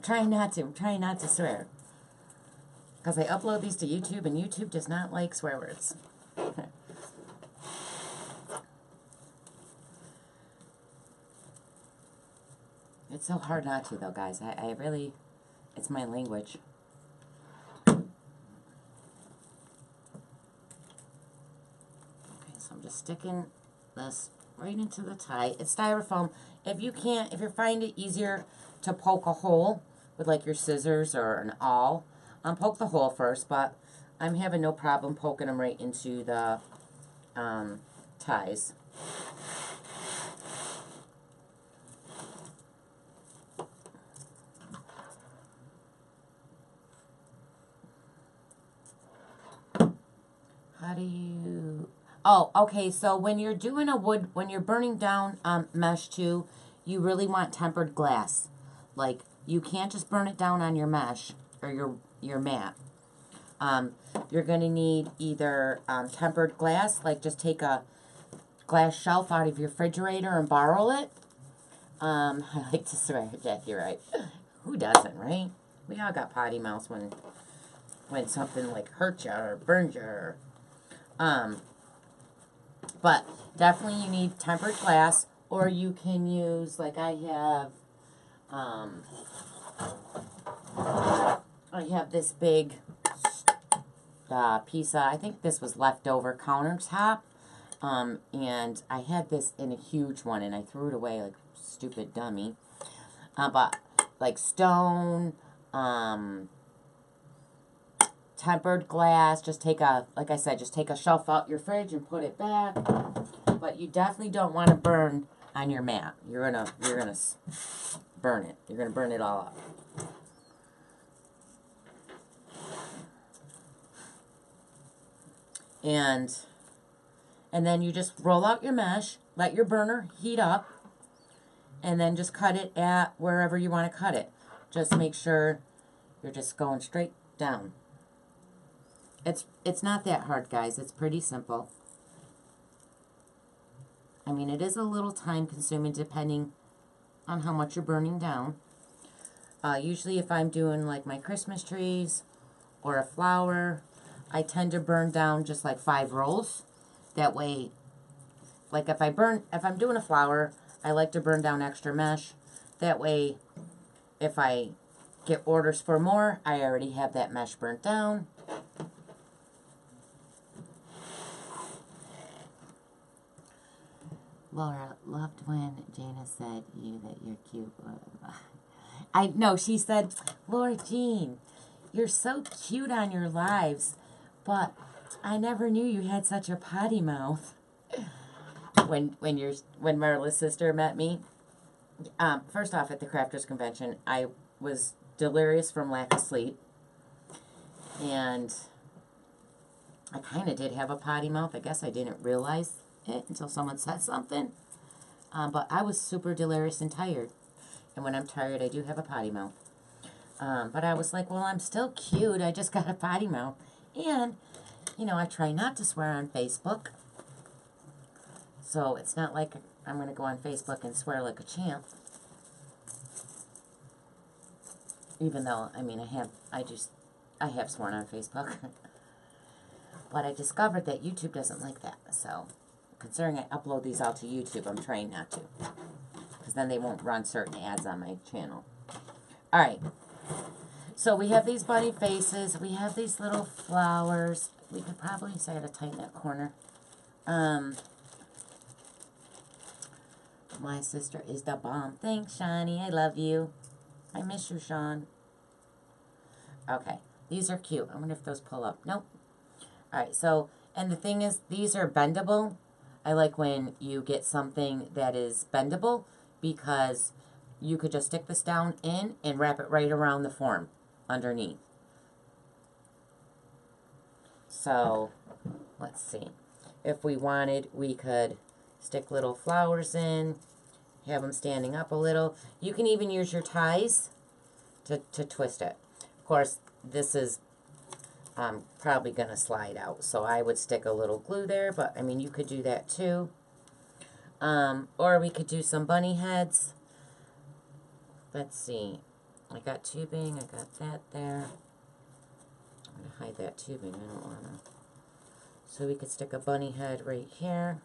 [SPEAKER 1] trying not to swear. Because I upload these to YouTube and YouTube does not like swear words. It's so hard not to though, guys. I really... It's my language. Okay, so I'm just sticking this right into the tie. It's styrofoam. If you find it easier to poke a hole with like your scissors or an awl, poke the hole first, but I'm having no problem poking them right into the ties. How do you... Oh, okay, so when you're doing when you're burning down mesh too, you really want tempered glass. Like, you can't just burn it down on your mesh or your mat. You're going to need either tempered glass, like just take a glass shelf out of your refrigerator and borrow it. I like to swear, Jackie, right? Who doesn't, right? We all got potty mouths when something like hurts you or burns you. But definitely you need tempered glass, or you can use, like I have this big piece of, I think this was leftover countertop, and I had this in a huge one, and I threw it away like a stupid dummy, but like stone, tempered glass, just take a, like I said, just take a shelf out your fridge and put it back. But you definitely don't want to burn on your mat. You're gonna burn it. You're gonna burn it all up. And then you just roll out your mesh, let your burner heat up, and then just cut it at wherever you want to cut it. Just make sure you're just going straight down. It's not that hard, guys. It's pretty simple. I mean, it is a little time consuming depending on how much you're burning down. Usually if I'm doing like my Christmas trees or a flower, I tend to burn down just like 5 rolls. That way, like if I'm doing a flower, I like to burn down extra mesh. That way, if I get orders for more, I already have that mesh burnt down. Laura, loved when Jana said that you're cute. I know, she said, Laura Jean, you're so cute on your lives, but I never knew you had such a potty mouth. When Marla's sister met me, first off, at the Crafters Convention, I was delirious from lack of sleep. And I kind of did have a potty mouth. I guess I didn't realize it until someone said something. But I was super delirious and tired. And when I'm tired, I do have a potty mouth. But I was like, well, I'm still cute. I just got a potty mouth. And, you know, I try not to swear on Facebook. So it's not like I'm going to go on Facebook and swear like a champ. Even though, I mean, I have sworn on Facebook. But I discovered that YouTube doesn't like that. So, considering I upload these all to YouTube, I'm trying not to. Because then they won't run certain ads on my channel. Alright. So, we have these bunny faces. We have these little flowers. We could probably say I had to tighten that corner. My sister is the bomb. Thanks, Shani. I love you. I miss you, Sean. Okay. These are cute. I wonder if those pull up. Nope. Alright, so, and the thing is, these are bendable. I like when you get something that is bendable because you could just stick this down in and wrap it right around the form underneath. So, let's see. If we wanted, we could stick little flowers in, have them standing up a little. You can even use your ties to twist it. Of course, this is probably going to slide out, so I would stick a little glue there, but I mean, you could do that too. Or we could do some bunny heads. Let's see. I got tubing, I got that there. I'm going to hide that tubing, I don't want to. So we could stick a bunny head right here.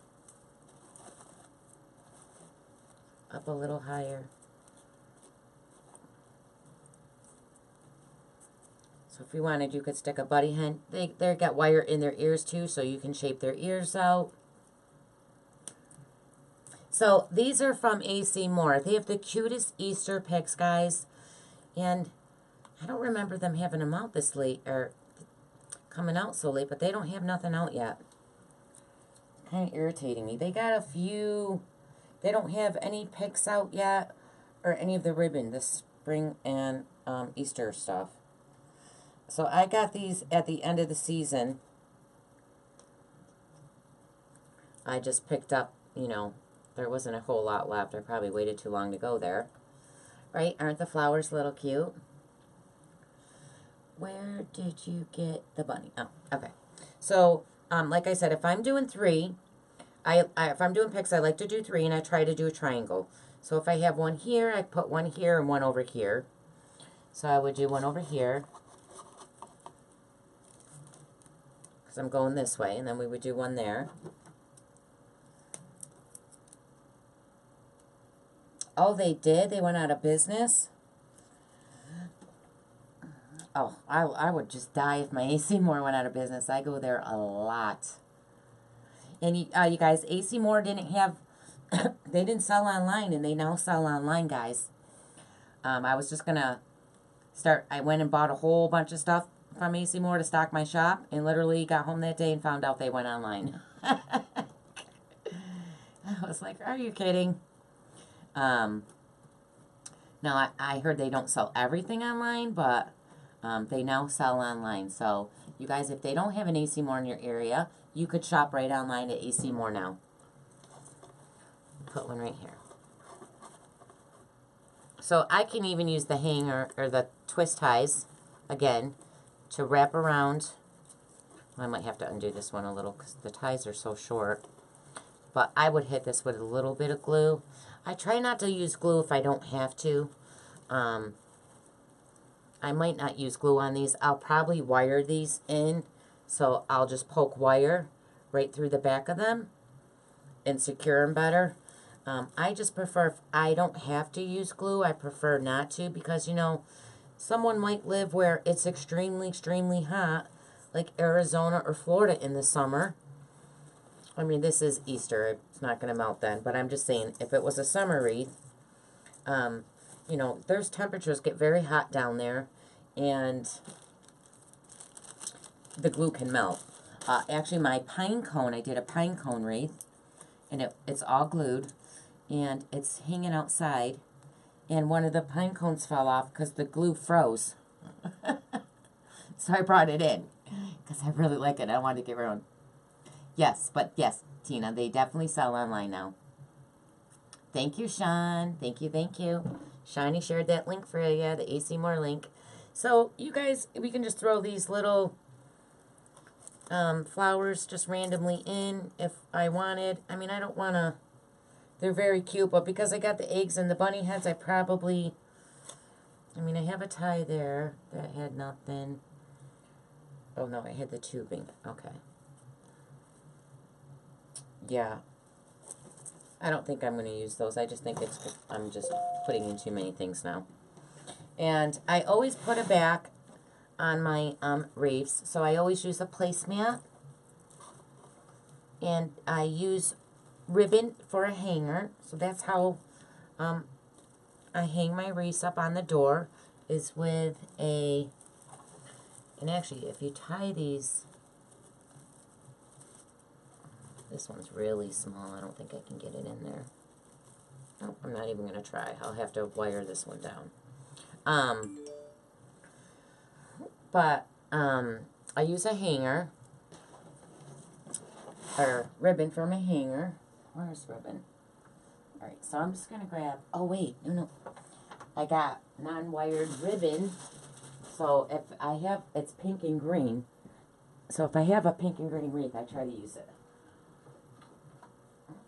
[SPEAKER 1] Up a little higher. So if you wanted, you could stick a bunny head. They got wire in their ears too, so you can shape their ears out. So these are from AC Moore. They have the cutest Easter pics, guys. And I don't remember them having them out this late, or coming out so late, but they don't have nothing out yet. Kind of irritating me. They got a few. They don't have any pics out yet, or any of the ribbon, the spring and Easter stuff. So I got these at the end of the season. I just picked up, you know, there wasn't a whole lot left. I probably waited too long to go there. Right? Aren't the flowers a little cute? Where did you get the bunny? Oh, okay. So, like I said, if I'm doing three, if I'm doing pics, I like to do three, and I try to do a triangle. So if I have one here, I put one here and one over here. So I would do one over here, because I'm going this way, and then we would do one there. Oh, they did? They went out of business? Oh, I would just die if my AC Moore went out of business. I go there a lot. And you guys, AC Moore didn't have, they didn't sell online, and they now sell online, guys. I was just going to start, I went and bought a whole bunch of stuff from AC Moore to stock my shop, and literally got home that day and found out they went online. I was like, are you kidding? Now, I heard they don't sell everything online, but they now sell online. So, you guys, if they don't have an AC Moore in your area, you could shop right online at AC Moore now. Put one right here. So, I can even use the hanger, or the twist ties, again, to wrap around. I might have to undo this one a little, because the ties are so short. But I would hit this with a little bit of glue. I try not to use glue if I don't have to. I might not use glue on these. I'll probably wire these in. So I'll just poke wire right through the back of them and secure them better. I just prefer, if I don't have to use glue, I prefer not to, because, you know, someone might live where it's extremely, extremely hot, like Arizona or Florida in the summer. I mean, this is Easter. It's not going to melt then. But I'm just saying, if it was a summer wreath, you know, there's temperatures get very hot down there, and the glue can melt. Actually, my pine cone, I did a pine cone wreath, and it's all glued, and it's hanging outside, and one of the pine cones fell off because the glue froze. So I brought it in because I really like it. I wanted to get around. Yes, but yes, Tina, they definitely sell online now. Thank you, Sean. Thank you, thank you. Shani shared that link for you, the AC Moore link. So, you guys, we can just throw these little flowers just randomly in if I wanted. I mean, I don't want to... They're very cute, but because I got the eggs and the bunny heads, I probably... I mean, I have a tie there that had nothing. Oh, no, I had the tubing. Okay. Yeah. I don't think I'm going to use those. I just think I'm just putting in too many things now. And I always put a back on my wreaths. So I always use a placemat. And I use ribbon for a hanger. So that's how I hang my wreaths up on the door, is with a... And actually, if you tie these... This one's really small. I don't think I can get it in there. Nope, I'm not even going to try. I'll have to wire this one down. I use a hanger, or ribbon from a hanger. Where's ribbon? Alright, so I'm just going to grab... Oh, wait. No. I got non-wired ribbon. So if I have... It's pink and green. So if I have a pink and green wreath, I try to use it.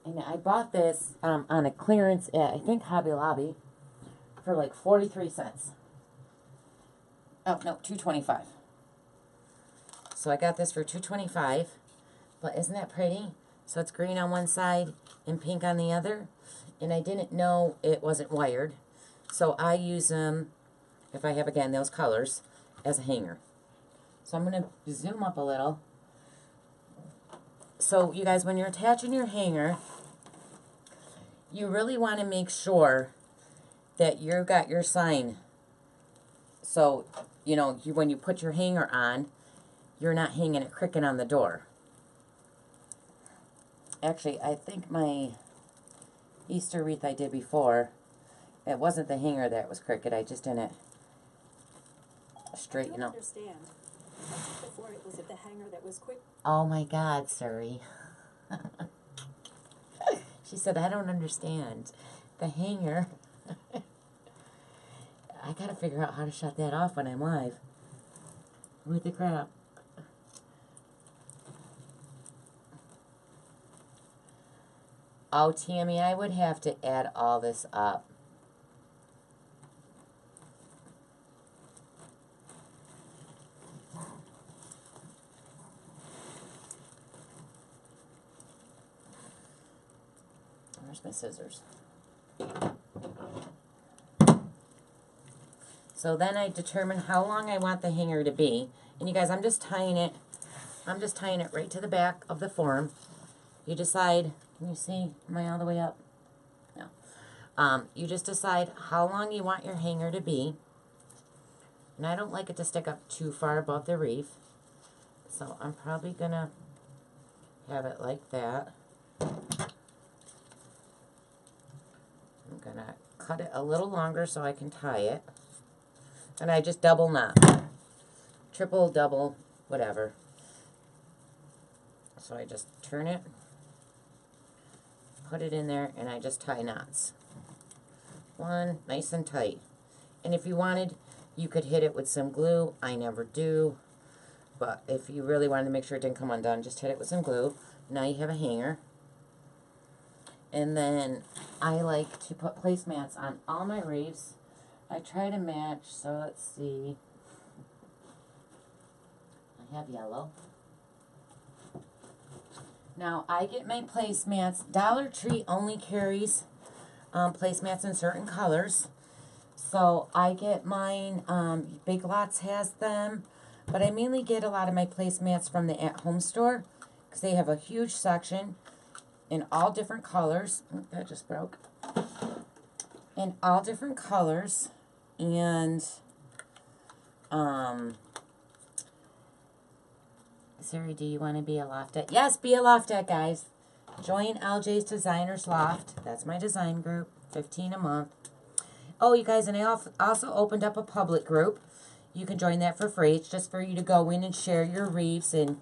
[SPEAKER 1] And I bought this on a clearance at, I think, Hobby Lobby for like 43 cents. Oh, no, $2.25. So I got this for $2.25. But isn't that pretty? So it's green on one side and pink on the other. And I didn't know it wasn't wired. So I use them, if I have, again, those colors, as a hanger. So I'm going to zoom up a little. So, you guys, when you're attaching your hanger, you really want to make sure that you've got your sign. So, you know, when you put your hanger on, you're not hanging it crooked on the door. Actually, I think my Easter wreath I did before, it wasn't the hanger that was crooked. I just didn't straighten up.
[SPEAKER 2] I don't understand. Before it was the hanger that was quick.
[SPEAKER 1] Oh my God, Suri. She said, I don't understand. The hanger. I gotta figure out how to shut that off when I'm live. With the crap. Oh, Tammy, I would have to add all this up. Where's my scissors? So then I determine how long I want the hanger to be. And you guys, I'm just tying it right to the back of the form. You decide, can you see, am I all the way up? No. You just decide how long you want your hanger to be. And I don't like it to stick up too far above the wreath. So I'm probably going to have it like that. I'm going to cut it a little longer so I can tie it. And I just double knot. Triple, double, whatever. So I just turn it, put it in there, and I just tie knots. One, nice and tight. And if you wanted, you could hit it with some glue. I never do. But if you really wanted to make sure it didn't come undone, just hit it with some glue. Now you have a hanger. And then I like to put placemats on all my wreaths. I try to match, so let's see. I have yellow. Now, I get my placemats. Dollar Tree only carries placemats in certain colors. So, I get mine, Big Lots has them. But I mainly get a lot of my placemats from the at-home store, because they have a huge section in all different colors. Oh, that just broke. In all different colors. And, Siri, do you want to be a Loft-It? Yes, be a Loft-It, guys. Join LJ's Designers Loft. That's my design group. $15 a month. Oh, you guys, and I also opened up a public group. You can join that for free. It's just for you to go in and share your wreaths and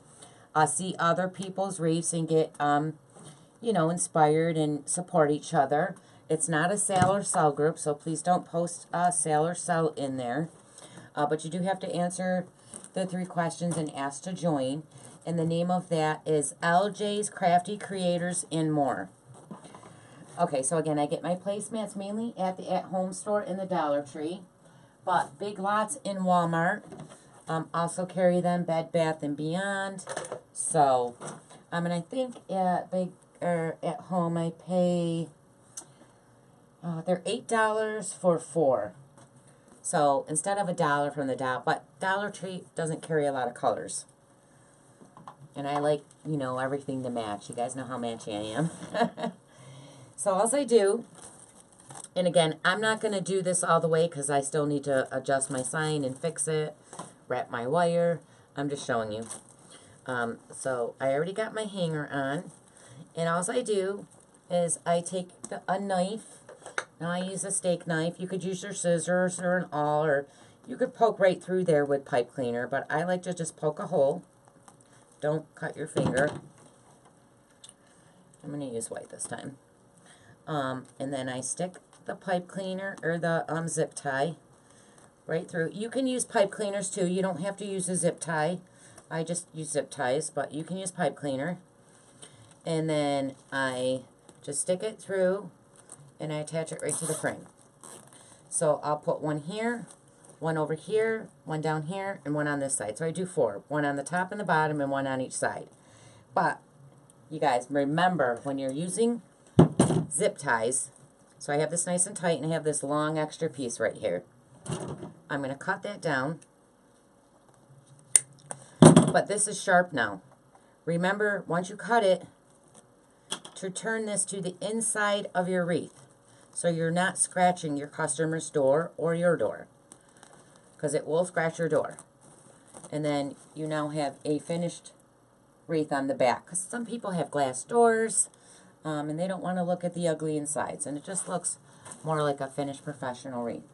[SPEAKER 1] see other people's wreaths and get, you know, inspired and support each other. It's not a sale or sell group, so please don't post sale or sell in there. But you do have to answer the 3 questions and ask to join. And the name of that is LJ's Crafty Creators and More. Okay, so again, I get my placemats mainly at the at-home store in the Dollar Tree. But Big Lots in Walmart. Also carry them Bed Bath & Beyond. So, and I think at at home I pay, they're $8 for 4. So instead of $1 from the but Dollar Tree doesn't carry a lot of colors. And I like, you know, everything to match. You guys know how matchy I am. So all I do, and again, I'm not going to do this all the way because I still need to adjust my sign and fix it, wrap my wire. I'm just showing you. So I already got my hanger on. And all I do is I take a knife. Now I use a steak knife. You could use your scissors or an awl, or you could poke right through there with pipe cleaner, but I like to just poke a hole. Don't cut your finger. I'm going to use white this time. And then I stick the pipe cleaner or the zip tie right through. You can use pipe cleaners too. You don't have to use a zip tie. I just use zip ties, but you can use pipe cleaner. And then I just stick it through and I attach it right to the frame. So I'll put one here, one over here, one down here, and one on this side. So I do 4. One on the top and the bottom and one on each side. But you guys, remember when you're using zip ties, so I have this nice and tight and I have this long extra piece right here. I'm going to cut that down. But this is sharp now. Remember, once you cut it, to turn this to the inside of your wreath. So you're not scratching your customer's door or your door, because it will scratch your door. And then you now have a finished wreath on the back, because some people have glass doors and they don't want to look at the ugly insides, and it just looks more like a finished professional wreath.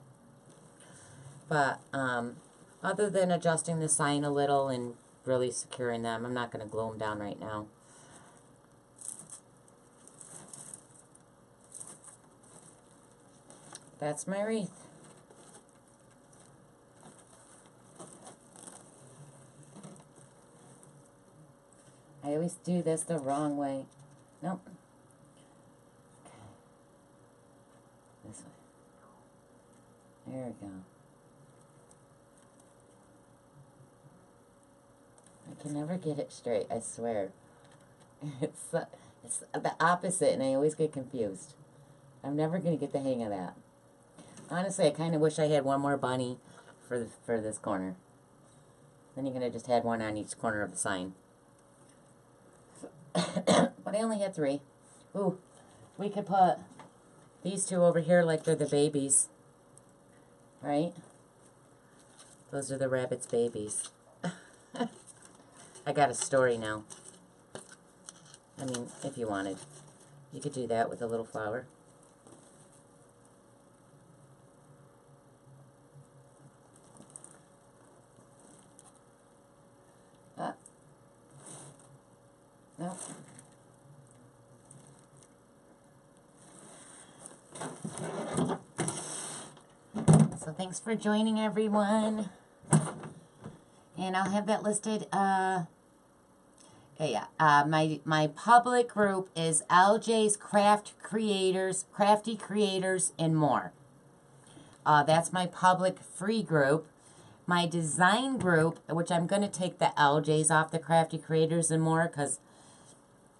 [SPEAKER 1] But other than adjusting the sign a little and really securing them, I'm not going to glue them down right now. That's my wreath. I always do this the wrong way. Nope. Okay. This way. There we go. I can never get it straight, I swear. It's the opposite, and I always get confused. I'm never going to get the hang of that. Honestly, I kind of wish I had one more bunny for this corner. Then you could have just had one on each corner of the sign. But I only had 3. Ooh, we could put these 2 over here like they're the babies. Right? Those are the rabbit's babies. I got a story now. I mean, if you wanted, you could do that with a little flower. No. So thanks for joining, everyone. And I'll have that listed. My public group is LJ's Crafty Creators and More. That's my public free group. My design group, which I'm going to take the LJ's off the Crafty Creators and More because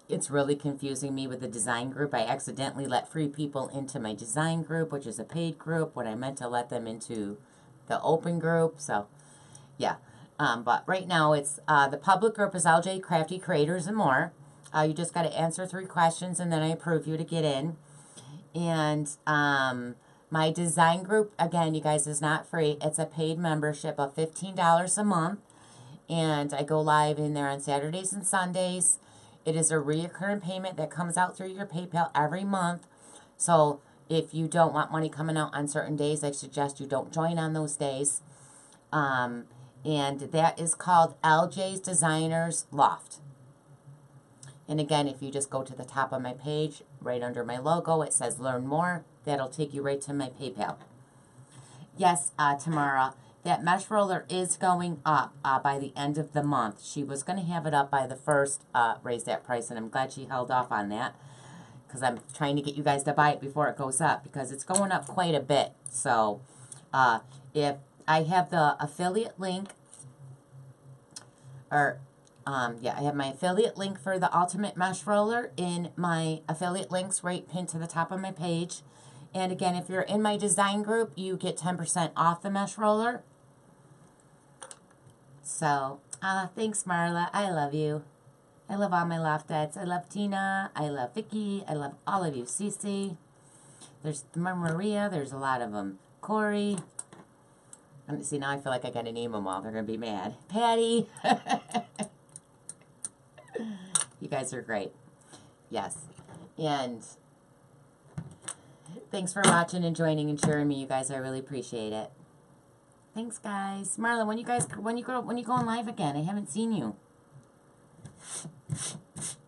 [SPEAKER 1] it's really confusing me with the design group. I accidentally let free people into my design group, which is a paid group, when I meant to let them into the open group. So, yeah. But right now, it's the public group is LJ Crafty Creators and More. You just got to answer 3 questions, and then I approve you to get in. And my design group, again, you guys, is not free. It's a paid membership of $15 a month. And I go live in there on Saturdays and Sundays. It is a reoccurring payment that comes out through your PayPal every month. So if you don't want money coming out on certain days, I suggest you don't join on those days. And that is called LJ's Designers Loft. And again, if you just go to the top of my page, right under my logo, it says Learn More. That'll take you right to my PayPal. Yes, Tamara, that mesh roller is going up by the end of the month. She was going to have it up by the first, raise that price, and I'm glad she held off on that because I'm trying to get you guys to buy it before it goes up because it's going up quite a bit. So if I have the affiliate link, or yeah, I have my affiliate link for the Ultimate Mesh Roller in my affiliate links right pinned to the top of my page. And again, if you're in my design group, you get 10% off the mesh roller. So, thanks, Marla. I love you. I love all my Loftettes. I love Tina. I love Vicky. I love all of you. Cece. There's Maria. There's a lot of them. Corey. See, now I feel like I got to name them all. They're going to be mad. Patty. You guys are great. Yes. And thanks for watching and joining and sharing me, you guys. I really appreciate it. Thanks, guys. Marla, when you going live again? I haven't seen you.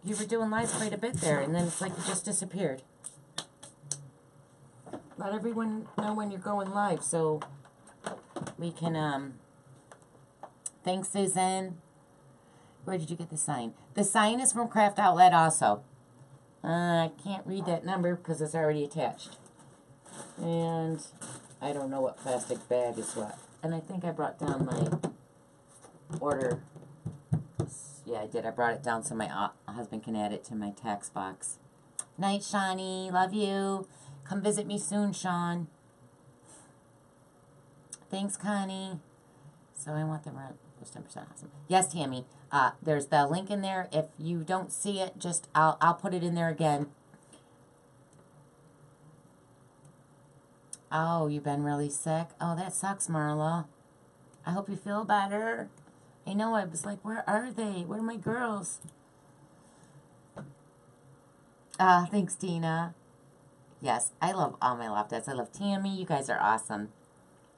[SPEAKER 1] You were doing live quite a bit there, and then it's like you just disappeared. Let everyone know when you're going live so we can, thanks, Susan. Where did you get the sign? The sign is from Craft Outlet also. I can't read that number because it's already attached. And I don't know what plastic bag is what. And I think I brought down my order. Yeah, I did. I brought it down so my husband can add it to my tax box. Night, Shawnee. Love you. Come visit me soon, Sean. Thanks, Connie. So I want the rent. It was 10% awesome. Yes, Tammy. There's the link in there. If you don't see it, just I'll put it in there again. Oh, you've been really sick? Oh, that sucks, Marla. I hope you feel better. I know, I was like, where are they? Where are my girls? Thanks, Tina. Yes, I love all my Loftettes. I love Tammy. You guys are awesome.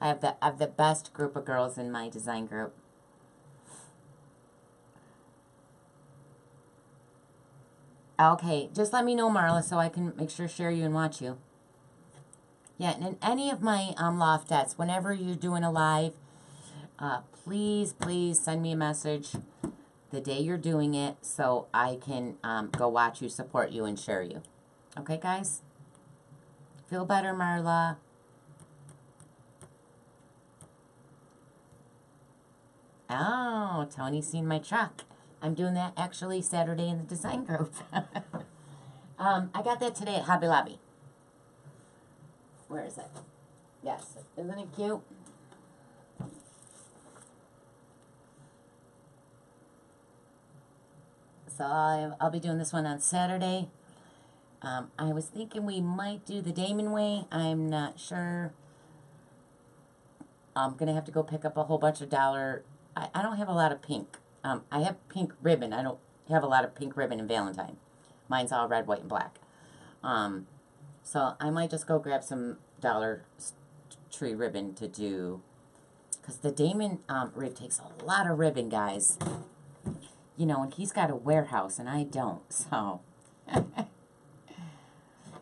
[SPEAKER 1] I have the best group of girls in my design group. Okay, just let me know, Marla, so I can make sure to share you and watch you. Yeah, and in any of my Loftettes, whenever you're doing a live, please send me a message the day you're doing it so I can go watch you, support you, and share you. Okay, guys? Feel better, Marla. Oh, Tony's seen my truck. I'm doing that actually Saturday in the design group. I got that today at Hobby Lobby. Where is it? Yes. Isn't it cute? So I'll be doing this one on Saturday. I was thinking we might do the Damon Way. I'm not sure. I'm going to have to go pick up a whole bunch of dollar. I don't have a lot of pink. I have pink ribbon. I don't have a lot of pink ribbon in Valentine. Mine's all red, white, and black. So I might just go grab some Dollar Tree ribbon to do. Because the Damon rib takes a lot of ribbon, guys. You know, and he's got a warehouse and I don't. So,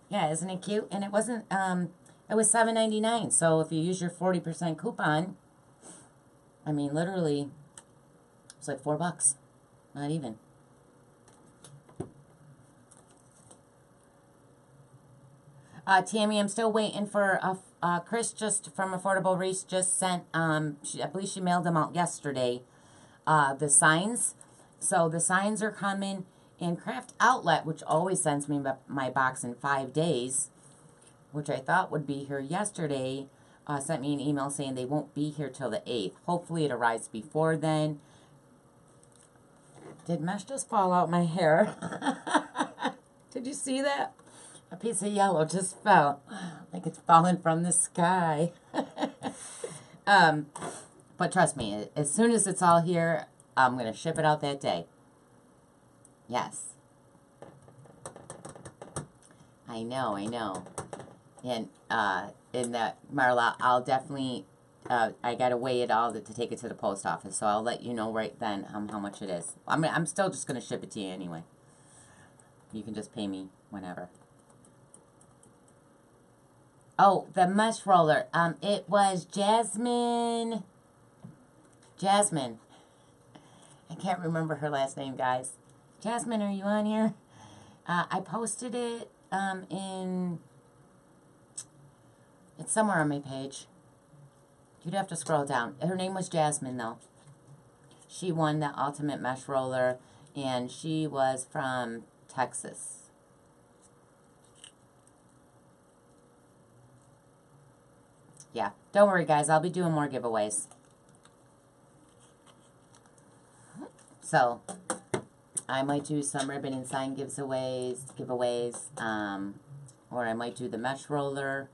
[SPEAKER 1] yeah, isn't it cute? And it wasn't, it was $7.99. So if you use your 40% coupon, I mean, literally, it's like $4. Not even. Tammy, I'm still waiting for Chris just from Affordable Reese just sent, I believe she mailed them out yesterday, the signs. So the signs are coming, and Craft Outlet, which always sends me my box in 5 days, which I thought would be here yesterday, sent me an email saying they won't be here till the 8th. Hopefully it arrives before then. Did mesh just fall out my hair? Did you see that? A piece of yellow just fell. Like it's falling from the sky. But trust me, as soon as it's all here, I'm going to ship it out that day. Yes. I know. And in that, Marla, I'll definitely I gotta weigh it all to take it to the post office. So I'll let you know right then how much it is. I'm still just gonna ship it to you anyway. You can just pay me whenever. Oh, the mesh roller. It was Jasmine. Jasmine. I can't remember her last name, guys. Jasmine, are you on here? I posted it it's somewhere on my page. You'd have to scroll down. Her name was Jasmine, though. She won the Ultimate Mesh Roller, and she was from Texas. Yeah, don't worry, guys. I'll be doing more giveaways. So, I might do some ribbon and sign giveaways, or I might do the mesh roller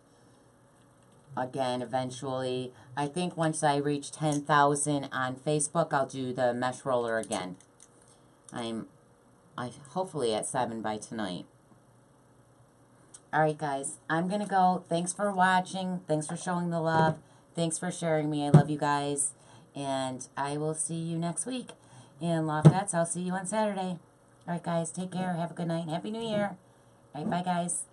[SPEAKER 1] again eventually. I think once I reach 10,000 on Facebook, I'll do the mesh roller again. I'm hopefully at 7 by tonight. Alright guys, I'm going to go. Thanks for watching. Thanks for showing the love. Thanks for sharing me. I love you guys. And I will see you next week. And Love Pets, I'll see you on Saturday. Alright guys, take care. Have a good night. Happy New Year. Alright, bye guys.